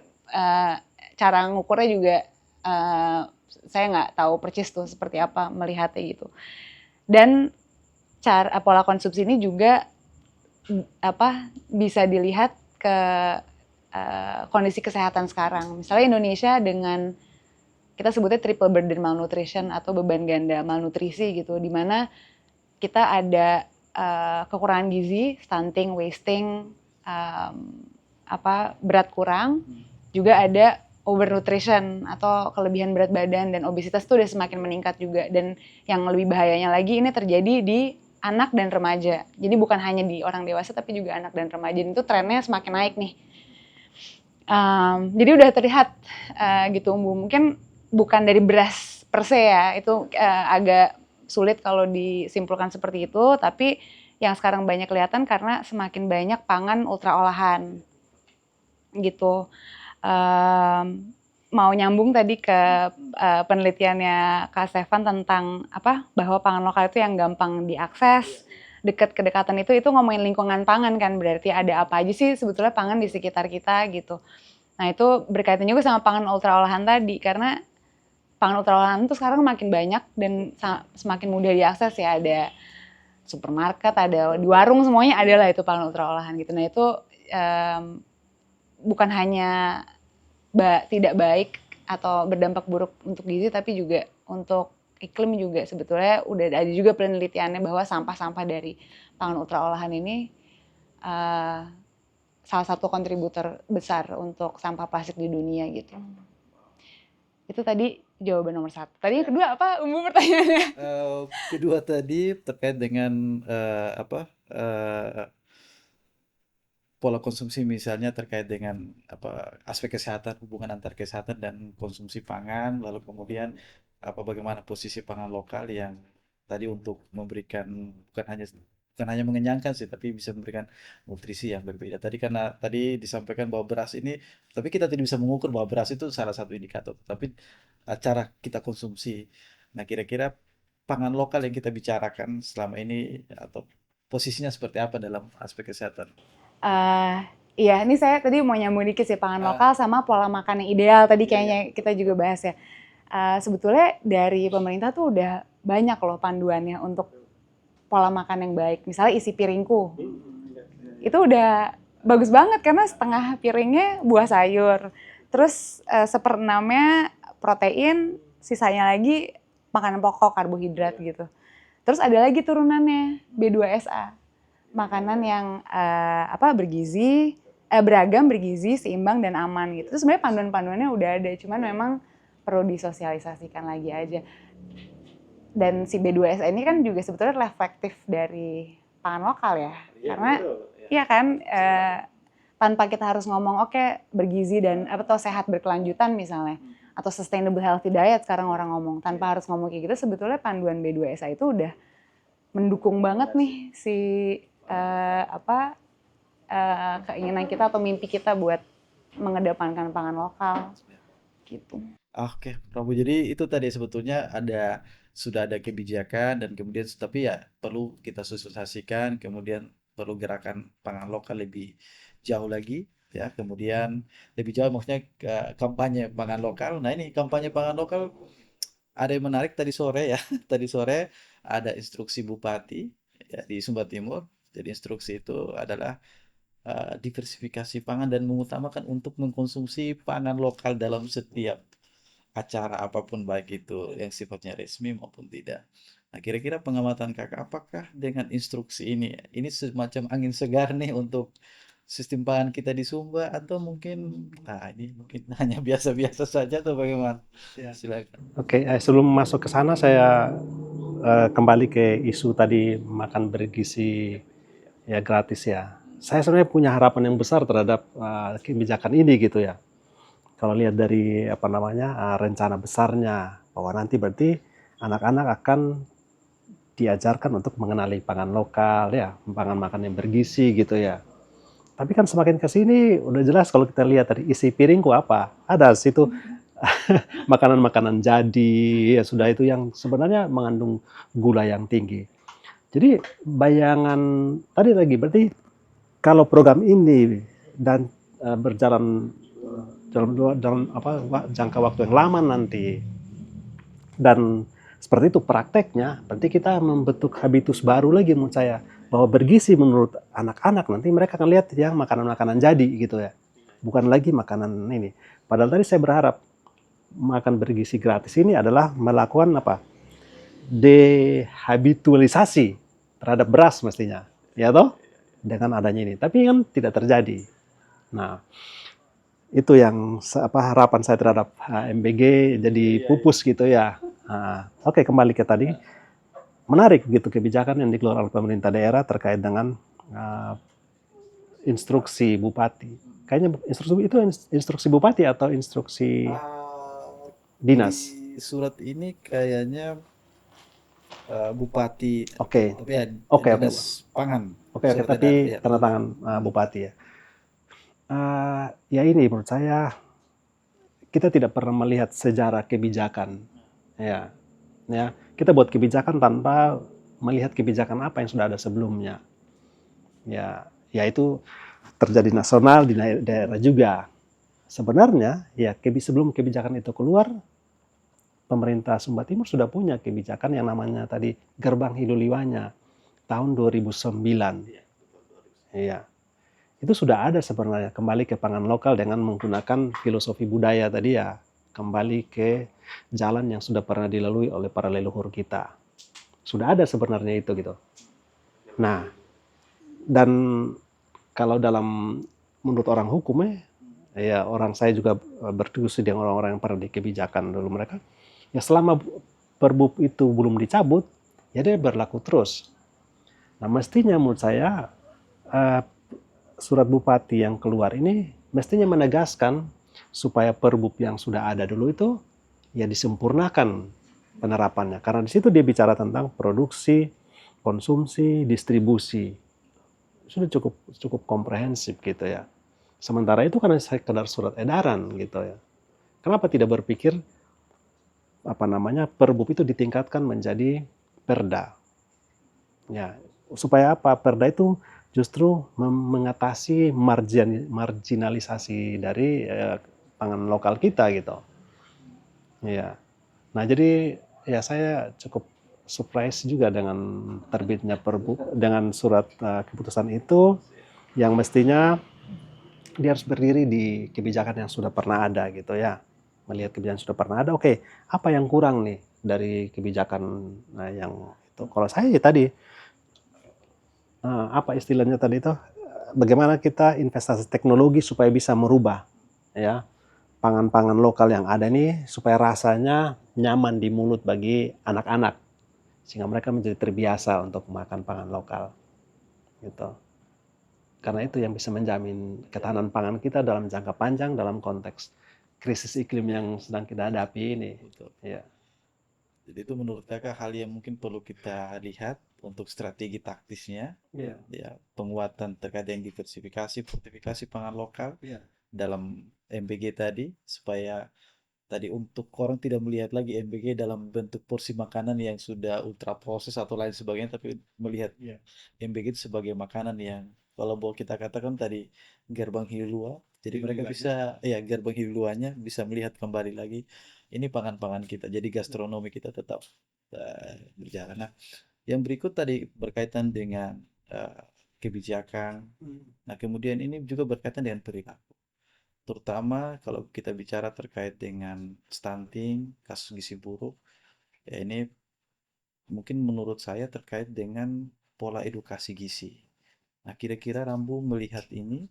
cara ngukurnya juga saya nggak tahu persis tuh seperti apa melihatnya gitu. Dan pola konsumsi ini juga bisa dilihat ke kondisi kesehatan sekarang. Misalnya Indonesia dengan kita sebutnya triple burden malnutrition atau beban ganda malnutrisi gitu, di mana kita ada kekurangan gizi, stunting, wasting, berat kurang, juga ada overnutrition atau kelebihan berat badan, dan obesitas itu udah semakin meningkat juga. Dan yang lebih bahayanya lagi ini terjadi di anak dan remaja. Jadi bukan hanya di orang dewasa tapi juga anak dan remaja. Dan itu trennya semakin naik nih. Jadi udah terlihat gitu Umbu. Mungkin bukan dari beras per se ya, itu agak sulit kalau disimpulkan seperti itu, tapi yang sekarang banyak kelihatan karena semakin banyak pangan ultra olahan gitu. Mau nyambung tadi ke penelitiannya Kak Stefan tentang bahwa pangan lokal itu yang gampang diakses, kedekatan itu ngomongin lingkungan pangan kan, berarti ada apa aja sih sebetulnya pangan di sekitar kita gitu. Nah itu berkaitan juga sama pangan ultra olahan tadi, karena pangan ultra olahan itu sekarang makin banyak dan semakin mudah diakses ya, ada supermarket, ada di warung, semuanya ada lah itu pangan ultra olahan gitu. Nah itu bukan hanya tidak baik atau berdampak buruk untuk gizi, tapi juga untuk iklim juga. Sebetulnya udah ada juga penelitiannya bahwa sampah-sampah dari pangan ultra olahan ini salah satu kontributor besar untuk sampah plastik di dunia gitu. Itu tadi jawaban nomor 1. Tadi yang kedua apa Umbu pertanyaannya? Kedua tadi terkait dengan pola konsumsi, misalnya terkait dengan aspek kesehatan, hubungan antar kesehatan dan konsumsi pangan, lalu kemudian bagaimana posisi pangan lokal yang tadi untuk memberikan bukan hanya mengenyangkan sih, tapi bisa memberikan nutrisi yang berbeda. Tadi karena tadi disampaikan bahwa beras ini, tapi kita tidak bisa mengukur bahwa beras itu salah satu indikator, tapi cara kita konsumsi. Nah, kira-kira pangan lokal yang kita bicarakan selama ini atau posisinya seperti apa dalam aspek kesehatan? Iya, ini saya tadi mau nyambung dikit sih, pangan lokal sama pola makan yang ideal tadi kayaknya kita juga bahas ya. Sebetulnya dari pemerintah tuh udah banyak loh panduannya untuk pola makan yang baik. Misalnya isi piringku, itu udah bagus banget karena setengah piringnya buah sayur, terus 1/6-nya protein, sisanya lagi makanan pokok karbohidrat gitu. Terus ada lagi turunannya B2SA, makanan yang bergizi, beragam, bergizi, seimbang dan aman gitu. Itu sebenarnya panduan-panduannya udah ada, cuman memang perlu disosialisasikan lagi aja. Dan si B2SA ini kan juga sebetulnya reflektif dari pangan lokal ya, karena iya kan, tanpa kita harus ngomong oke bergizi dan atau sehat berkelanjutan misalnya, atau sustainable healthy diet sekarang orang ngomong, tanpa harus ngomong kayak gitu, sebetulnya panduan B2SA itu udah mendukung banget nih si keinginan kita atau mimpi kita buat mengedepankan pangan lokal gitu. Oke, Prabu. Jadi itu tadi sebetulnya sudah ada kebijakan dan kemudian tapi ya perlu kita sosialisasikan, kemudian perlu gerakan pangan lokal lebih jauh lagi ya, kemudian lebih jauh maksudnya kampanye pangan lokal. Nah, ini kampanye pangan lokal ada yang menarik tadi sore ya. Tadi sore ada instruksi Bupati ya, di Sumba Timur. Jadi instruksi itu adalah diversifikasi pangan dan mengutamakan untuk mengkonsumsi pangan lokal dalam setiap acara apapun baik itu yang sifatnya resmi maupun tidak. Nah, kira-kira pengamatan Kakak, apakah dengan instruksi ini semacam angin segar nih untuk sistem pangan kita di Sumba atau mungkin, nah ini mungkin hanya biasa-biasa saja atau bagaimana? Ya. Silakan. Oke, sebelum masuk ke sana saya kembali ke isu tadi makan bergizi ya gratis ya. Saya sebenarnya punya harapan yang besar terhadap kebijakan ini gitu ya. Kalau lihat dari rencana besarnya bahwa nanti berarti anak-anak akan diajarkan untuk mengenali pangan lokal ya, pangan makan yang bergizi gitu ya. Tapi kan semakin ke sini udah jelas kalau kita lihat tadi isi piringku apa, ada situ makanan-makanan jadi ya sudah itu yang sebenarnya mengandung gula yang tinggi. Jadi bayangan tadi lagi berarti kalau program ini dan berjalan dalam jangka waktu yang lama nanti dan seperti itu prakteknya, berarti kita membentuk habitus baru lagi menurut saya bahwa bergizi menurut anak-anak nanti mereka akan lihat yang makanan-makanan jadi gitu ya, bukan lagi makanan ini. Padahal tadi saya berharap makan bergizi gratis ini adalah melakukan dehabitualisasi terhadap beras mestinya, ya toh, dengan adanya ini. Tapi kan tidak terjadi. Nah, itu yang harapan saya terhadap MBG jadi pupus gitu ya. Oke, kembali ke tadi. Menarik gitu kebijakan yang dikeluarkan oleh pemerintah daerah terkait dengan instruksi bupati. Kayaknya instruksi bupati atau instruksi dinas. Di surat ini kayaknya Bupati, Oke. tapi ya Oke. Dinas Pangan. Oke, Surat tapi edaran, ya. tanda tangan bupati ya. Ya ini menurut saya kita tidak pernah melihat sejarah kebijakan. Ya, kita buat kebijakan tanpa melihat kebijakan apa yang sudah ada sebelumnya. Ya itu terjadi nasional di daerah juga. Sebenarnya ya sebelum kebijakan itu keluar, pemerintah Sumba Timur sudah punya kebijakan yang namanya tadi Gerbang Hidulliwanya tahun 2009. Iya. Itu sudah ada sebenarnya, kembali ke pangan lokal dengan menggunakan filosofi budaya tadi ya, kembali ke jalan yang sudah pernah dilalui oleh para leluhur kita. Sudah ada sebenarnya itu gitu. Nah, dan kalau menurut orang hukum ya orang saya juga berdiskusi dengan orang-orang yang pernah di kebijakan dulu mereka, ya selama Perbup itu belum dicabut, ya dia berlaku terus. Nah mestinya menurut saya surat bupati yang keluar ini mestinya menegaskan supaya Perbup yang sudah ada dulu itu ya disempurnakan penerapannya. Karena di situ dia bicara tentang produksi, konsumsi, distribusi. Sudah cukup komprehensif gitu ya. Sementara itu karena sekedar surat edaran gitu ya. Kenapa tidak berpikir Perbup itu ditingkatkan menjadi perda? Ya, supaya apa? Perda itu justru mengatasi marginalisasi dari pangan lokal kita gitu. Ya. Nah, jadi ya saya cukup surprise juga dengan terbitnya Perbup dengan surat keputusan itu yang mestinya dia harus berdiri di kebijakan yang sudah pernah ada gitu ya. Melihat kebijakan sudah pernah ada, oke, apa yang kurang nih dari kebijakan yang itu? Kalau saya ya tadi apa istilahnya tadi itu, bagaimana kita investasi teknologi supaya bisa merubah ya pangan-pangan lokal yang ada nih supaya rasanya nyaman di mulut bagi anak-anak sehingga mereka menjadi terbiasa untuk makan pangan lokal gitu. Karena itu yang bisa menjamin ketahanan pangan kita dalam jangka panjang dalam konteks krisis iklim yang sedang kita hadapi ini. Betul. Ya, Jadi itu menurut kakak hal yang mungkin perlu kita lihat untuk strategi taktisnya, ya, ya penguatan terkait dengan diversifikasi, fortifikasi pangan lokal ya, dalam MBG tadi, supaya tadi untuk orang tidak melihat lagi MBG dalam bentuk porsi makanan yang sudah ultra proses atau lain sebagainya, tapi melihat ya, MBG itu sebagai makanan yang kalau boleh kita katakan tadi gerbang hilua. Jadi mereka Hilulanya. bisa, ya gerbang hiluanya bisa melihat kembali lagi ini pangan-pangan kita. Jadi gastronomi kita tetap berjalan. Nah, yang berikut tadi berkaitan dengan eh, kebijakan. Nah, kemudian ini juga berkaitan dengan perilaku. Terutama kalau kita bicara terkait dengan stunting, kasus gizi buruk, ya ini mungkin menurut saya terkait dengan pola edukasi gizi. Nah, kira-kira Rambu melihat ini,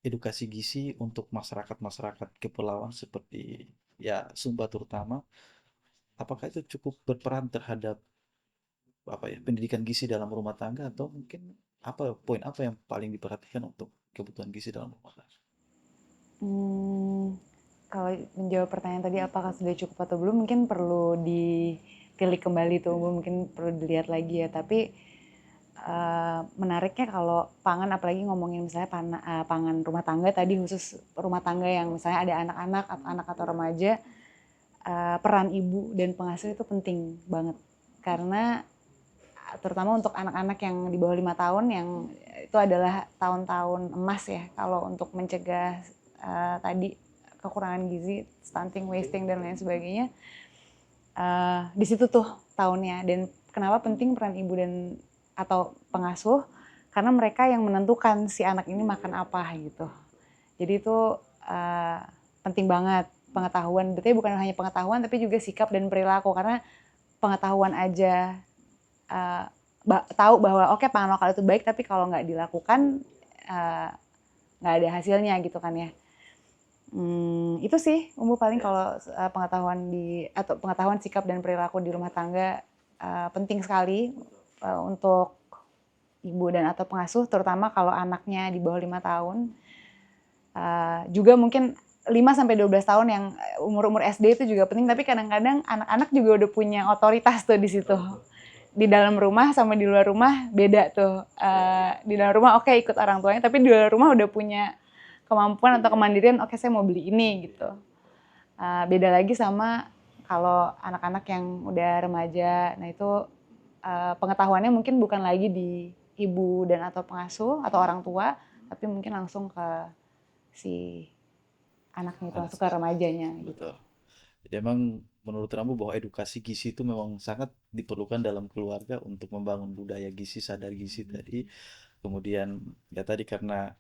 edukasi gizi untuk masyarakat-masyarakat kepulauan seperti ya Sumba terutama, apakah itu cukup berperan terhadap apa ya pendidikan gizi dalam rumah tangga, atau mungkin apa poin apa yang paling diperhatikan untuk kebutuhan gizi dalam rumah tangga? Hmm, kalau menjawab pertanyaan tadi apakah sudah cukup atau belum, mungkin perlu ditilik kembali tuh, mungkin perlu dilihat lagi ya. Tapi menariknya kalau pangan, apalagi ngomongin misalnya pangan rumah tangga tadi, khusus rumah tangga yang misalnya ada anak-anak atau anak atau remaja, peran ibu dan pengasuh itu penting banget. Karena terutama untuk anak-anak yang di bawah 5 tahun, yang itu adalah tahun-tahun emas ya kalau untuk mencegah tadi kekurangan gizi, stunting, wasting dan lain sebagainya. Di situ tuh tahunnya. Dan kenapa penting peran ibu dan atau pengasuh? Karena mereka yang menentukan si anak ini makan apa gitu. Jadi itu penting banget pengetahuan. Berarti bukan hanya pengetahuan tapi juga sikap dan perilaku. Karena pengetahuan aja tahu bahwa oke, pangan lokal itu baik, tapi kalau nggak dilakukan nggak ada hasilnya gitu kan ya. Itu sih Umbu paling kalau pengetahuan atau pengetahuan sikap dan perilaku di rumah tangga penting sekali untuk ibu dan atau pengasuh, terutama kalau anaknya di bawah 5 tahun. Juga mungkin 5-12 tahun yang umur-umur SD itu juga penting, tapi kadang-kadang anak-anak juga udah punya otoritas tuh di situ. Di dalam rumah sama di luar rumah beda tuh. Di dalam rumah oke, ikut orang tuanya, tapi di luar rumah udah punya kemampuan atau kemandirian, oke saya mau beli ini gitu. Beda lagi sama kalau anak-anak yang udah remaja. Nah itu pengetahuannya mungkin bukan lagi di ibu dan atau pengasuh atau orang tua, tapi mungkin langsung ke si anaknya itu, Anak langsung ke remajanya gitu. betul. Jadi emang menurut Rambu bahwa edukasi gizi itu memang sangat diperlukan dalam keluarga untuk membangun budaya gizi, sadar gizi tadi. Kemudian ya tadi karena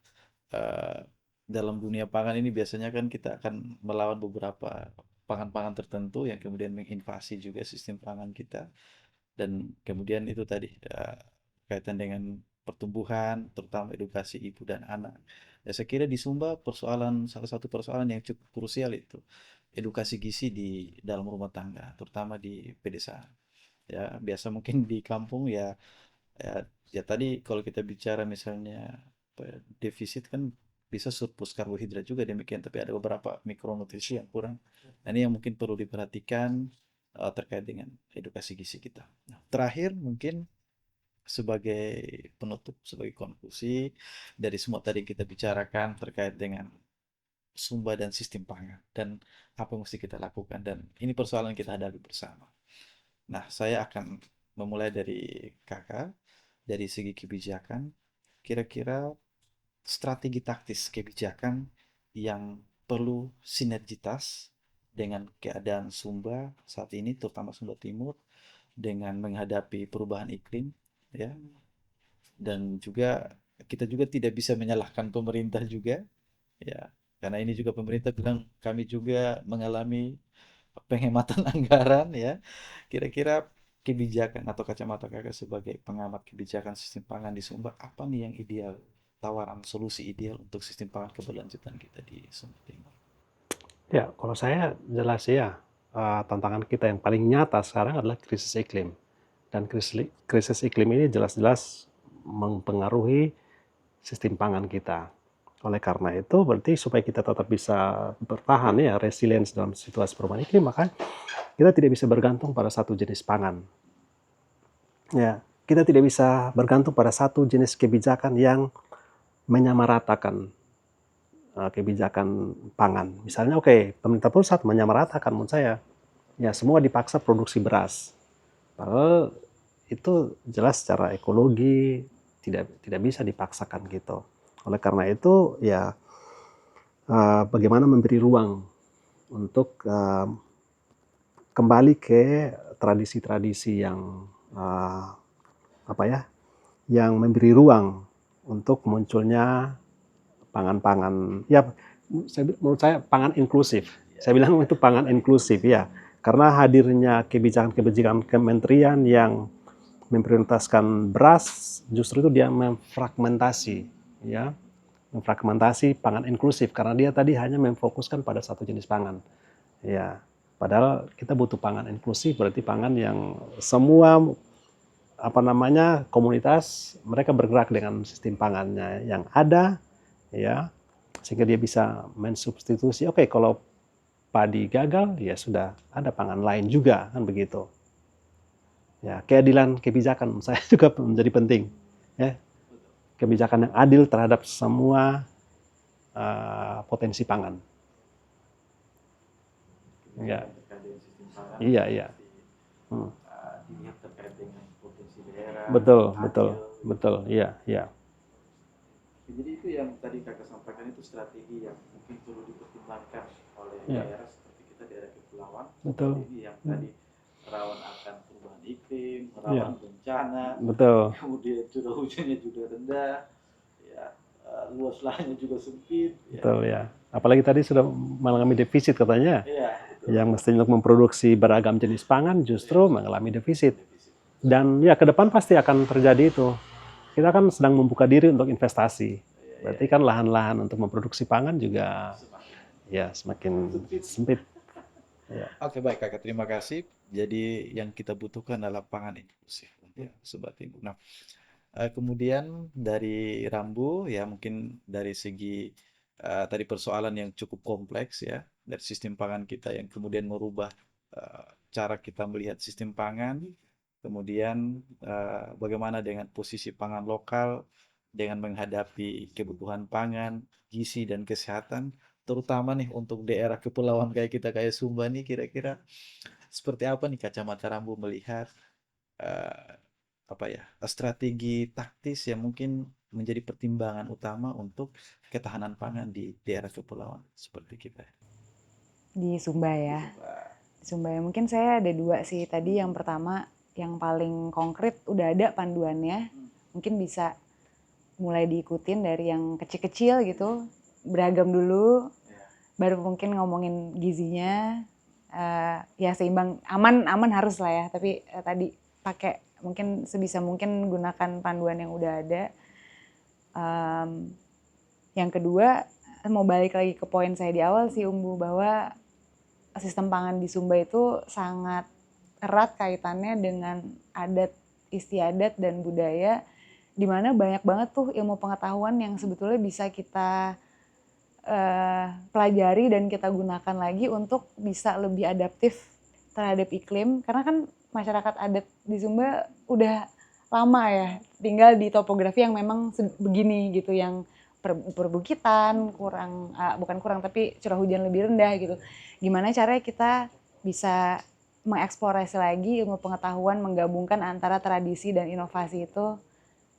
eh, dalam dunia pangan ini biasanya kan kita akan melawan beberapa pangan-pangan tertentu yang kemudian menginvasi juga sistem pangan kita. Dan kemudian itu tadi kaitan dengan pertumbuhan, terutama edukasi ibu dan anak. Ya, saya kira di Sumba salah satu persoalan yang cukup krusial itu edukasi gizi di dalam rumah tangga, terutama di pedesaan. Ya, biasa mungkin di kampung ya, ya, ya tadi kalau kita bicara misalnya apa ya, defisit kan bisa surplus karbohidrat juga demikian, tapi ada beberapa mikronutrisi yang kurang. Nah, ini yang mungkin perlu diperhatikan terkait dengan edukasi gizi kita. Nah, terakhir mungkin sebagai penutup, sebagai konklusi dari semua tadi kita bicarakan terkait dengan sumber dan sistem pangan dan apa yang mesti kita lakukan, dan ini persoalan kita hadapi bersama. Nah, saya akan memulai dari kakak dari segi kebijakan. Kira-kira strategi taktis kebijakan yang perlu sinergitas dengan keadaan Sumba saat ini, terutama Sumba Timur, dengan menghadapi perubahan iklim, ya. Dan juga kita juga tidak bisa menyalahkan pemerintah juga, ya. Karena ini juga pemerintah bilang kami juga mengalami penghematan anggaran, ya. Kira-kira kebijakan atau kacamata kakak sebagai pengamat kebijakan sistem pangan di Sumba, apa nih yang ideal, tawaran solusi ideal untuk sistem pangan keberlanjutan kita di Sumba Timur? Ya, kalau saya jelas ya, tantangan kita yang paling nyata sekarang adalah krisis iklim. Dan krisis iklim ini jelas-jelas mempengaruhi sistem pangan kita. Oleh karena itu, berarti supaya kita tetap bisa bertahan ya, resilience dalam situasi perubahan iklim, maka kita tidak bisa bergantung pada satu jenis pangan. Ya, kita tidak bisa bergantung pada satu jenis kebijakan yang menyamaratakan kebijakan pangan. Misalnya, oke, pemerintah pusat menyamaratakan menurut saya, ya semua dipaksa produksi beras. Padahal itu jelas secara ekologi tidak bisa dipaksakan gitu. Oleh karena itu, ya bagaimana memberi ruang untuk kembali ke tradisi-tradisi yang apa ya, yang memberi ruang untuk munculnya pangan-pangan, ya menurut saya pangan inklusif. Saya bilang itu pangan inklusif ya, karena hadirnya kebijakan-kebijakan kementerian yang memprioritaskan beras, justru itu dia memfragmentasi, ya, memfragmentasi pangan inklusif karena dia tadi hanya memfokuskan pada satu jenis pangan, ya. Padahal kita butuh pangan inklusif, berarti pangan yang semua komunitas mereka bergerak dengan sistem pangannya yang ada, ya, sehingga dia bisa mensubstitusi. Oke, kalau padi gagal, ya sudah ada pangan lain juga, kan begitu. Ya, keadilan kebijakan saya juga menjadi penting, ya, kebijakan yang adil terhadap semua potensi pangan. Ya, iya, iya. Dilihat terkait dengan potensi daerah, Betul, betul, adil. betul, iya, iya. Jadi itu yang tadi kakak sampaikan, itu strategi yang mungkin perlu dipertimbangkan oleh Ya. daerah seperti kita, daerah kepulauan. Betul. Ini yang tadi rawan akan perubahan iklim, rawan bencana, Betul, kemudian curah hujannya juga rendah, ya, luas lahannya juga sempit. betul ya. Apalagi tadi sudah mengalami defisit katanya. Ya, Yang mestinya untuk memproduksi beragam jenis pangan justru mengalami defisit. Dan ya ke depan pasti akan terjadi itu. Kita kan sedang membuka diri untuk investasi. Berarti kan lahan-lahan untuk memproduksi pangan juga ya semakin sempit. Ya. Oke, baik kakak, terima kasih. Jadi yang kita butuhkan adalah pangan inklusif untuk Sobat Ibu. Nah, kemudian dari Rambu ya, mungkin dari segi tadi persoalan yang cukup kompleks ya, dari sistem pangan kita yang kemudian merubah cara kita melihat sistem pangan, kemudian bagaimana dengan posisi pangan lokal dengan menghadapi kebutuhan pangan, gizi dan kesehatan, terutama nih untuk daerah kepulauan kayak kita, kayak Sumba nih, kira-kira seperti apa nih kacamata Rambu melihat eh, strategi taktis yang mungkin menjadi pertimbangan utama untuk ketahanan pangan di daerah kepulauan seperti kita. Di Sumba ya. Di Sumba ya, mungkin saya ada dua sih. Tadi yang pertama, yang paling konkret udah ada panduannya. Mungkin bisa mulai diikutin dari yang kecil-kecil gitu, beragam dulu, baru mungkin ngomongin gizinya. Ya seimbang, aman harus lah ya, tapi tadi pakai mungkin sebisa mungkin gunakan panduan yang udah ada. Yang kedua, mau balik lagi ke poin saya di awal sih Umbu, bahwa sistem pangan di Sumba itu sangat erat kaitannya dengan adat istiadat dan budaya, di mana banyak banget tuh ilmu pengetahuan yang sebetulnya bisa kita pelajari dan kita gunakan lagi untuk bisa lebih adaptif terhadap iklim. Karena kan masyarakat adat di Sumba udah lama ya tinggal di topografi yang memang begini gitu, yang perbukitan, bukan kurang tapi curah hujan lebih rendah gitu. Gimana caranya kita bisa mengeksplorasi lagi ilmu pengetahuan, menggabungkan antara tradisi dan inovasi itu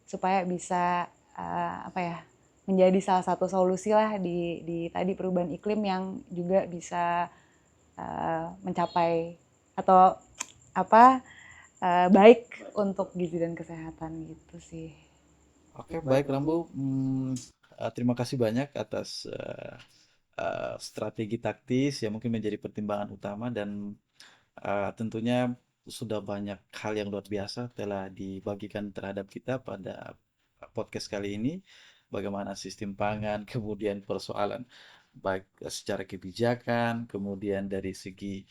supaya bisa menjadi salah satu solusi lah di tadi perubahan iklim yang juga bisa mencapai atau baik untuk gizi dan kesehatan gitu sih. Oke, baik Rambu. Terima kasih banyak atas strategi taktis yang mungkin menjadi pertimbangan utama, dan tentunya sudah banyak hal yang luar biasa telah dibagikan terhadap kita pada podcast kali ini. Bagaimana sistem pangan, kemudian persoalan baik secara kebijakan, kemudian dari segi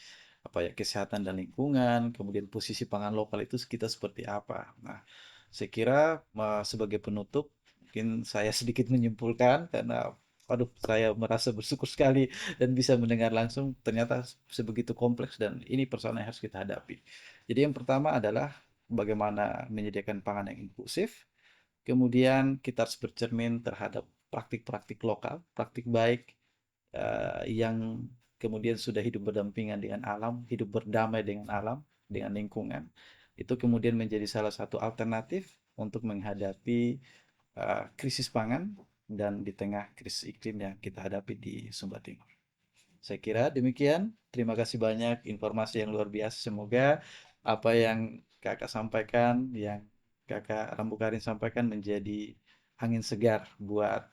kesehatan dan lingkungan, kemudian posisi pangan lokal itu kita seperti apa. Nah, saya kira sebagai penutup mungkin saya sedikit menyimpulkan, karena waduh, saya merasa bersyukur sekali dan bisa mendengar langsung ternyata sebegitu kompleks dan ini persoalan yang harus kita hadapi. Jadi yang pertama adalah bagaimana menyediakan pangan yang inklusif. Kemudian kita harus bercermin terhadap praktik-praktik lokal, praktik baik yang kemudian sudah hidup berdampingan dengan alam, hidup berdamai dengan alam, dengan lingkungan. Itu kemudian menjadi salah satu alternatif untuk menghadapi krisis pangan dan di tengah krisis iklim yang kita hadapi di Sumba Timur. Saya kira demikian. Terima kasih banyak informasi yang luar biasa. Semoga apa yang kakak sampaikan, yang kakak Rambu Karin sampaikan menjadi angin segar buat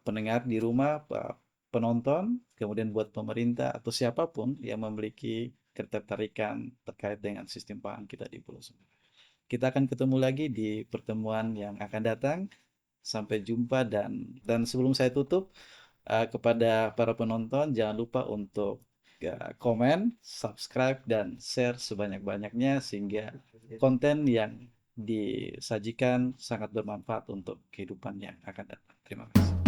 pendengar di rumah, penonton, kemudian buat pemerintah atau siapapun yang memiliki ketertarikan terkait dengan sistem pangan kita di Pulau Sumba. Kita akan ketemu lagi di pertemuan yang akan datang. Sampai jumpa dan sebelum saya tutup kepada para penonton jangan lupa untuk komen, subscribe dan share sebanyak-banyaknya sehingga konten yang disajikan sangat bermanfaat untuk kehidupan yang akan datang. Terima kasih.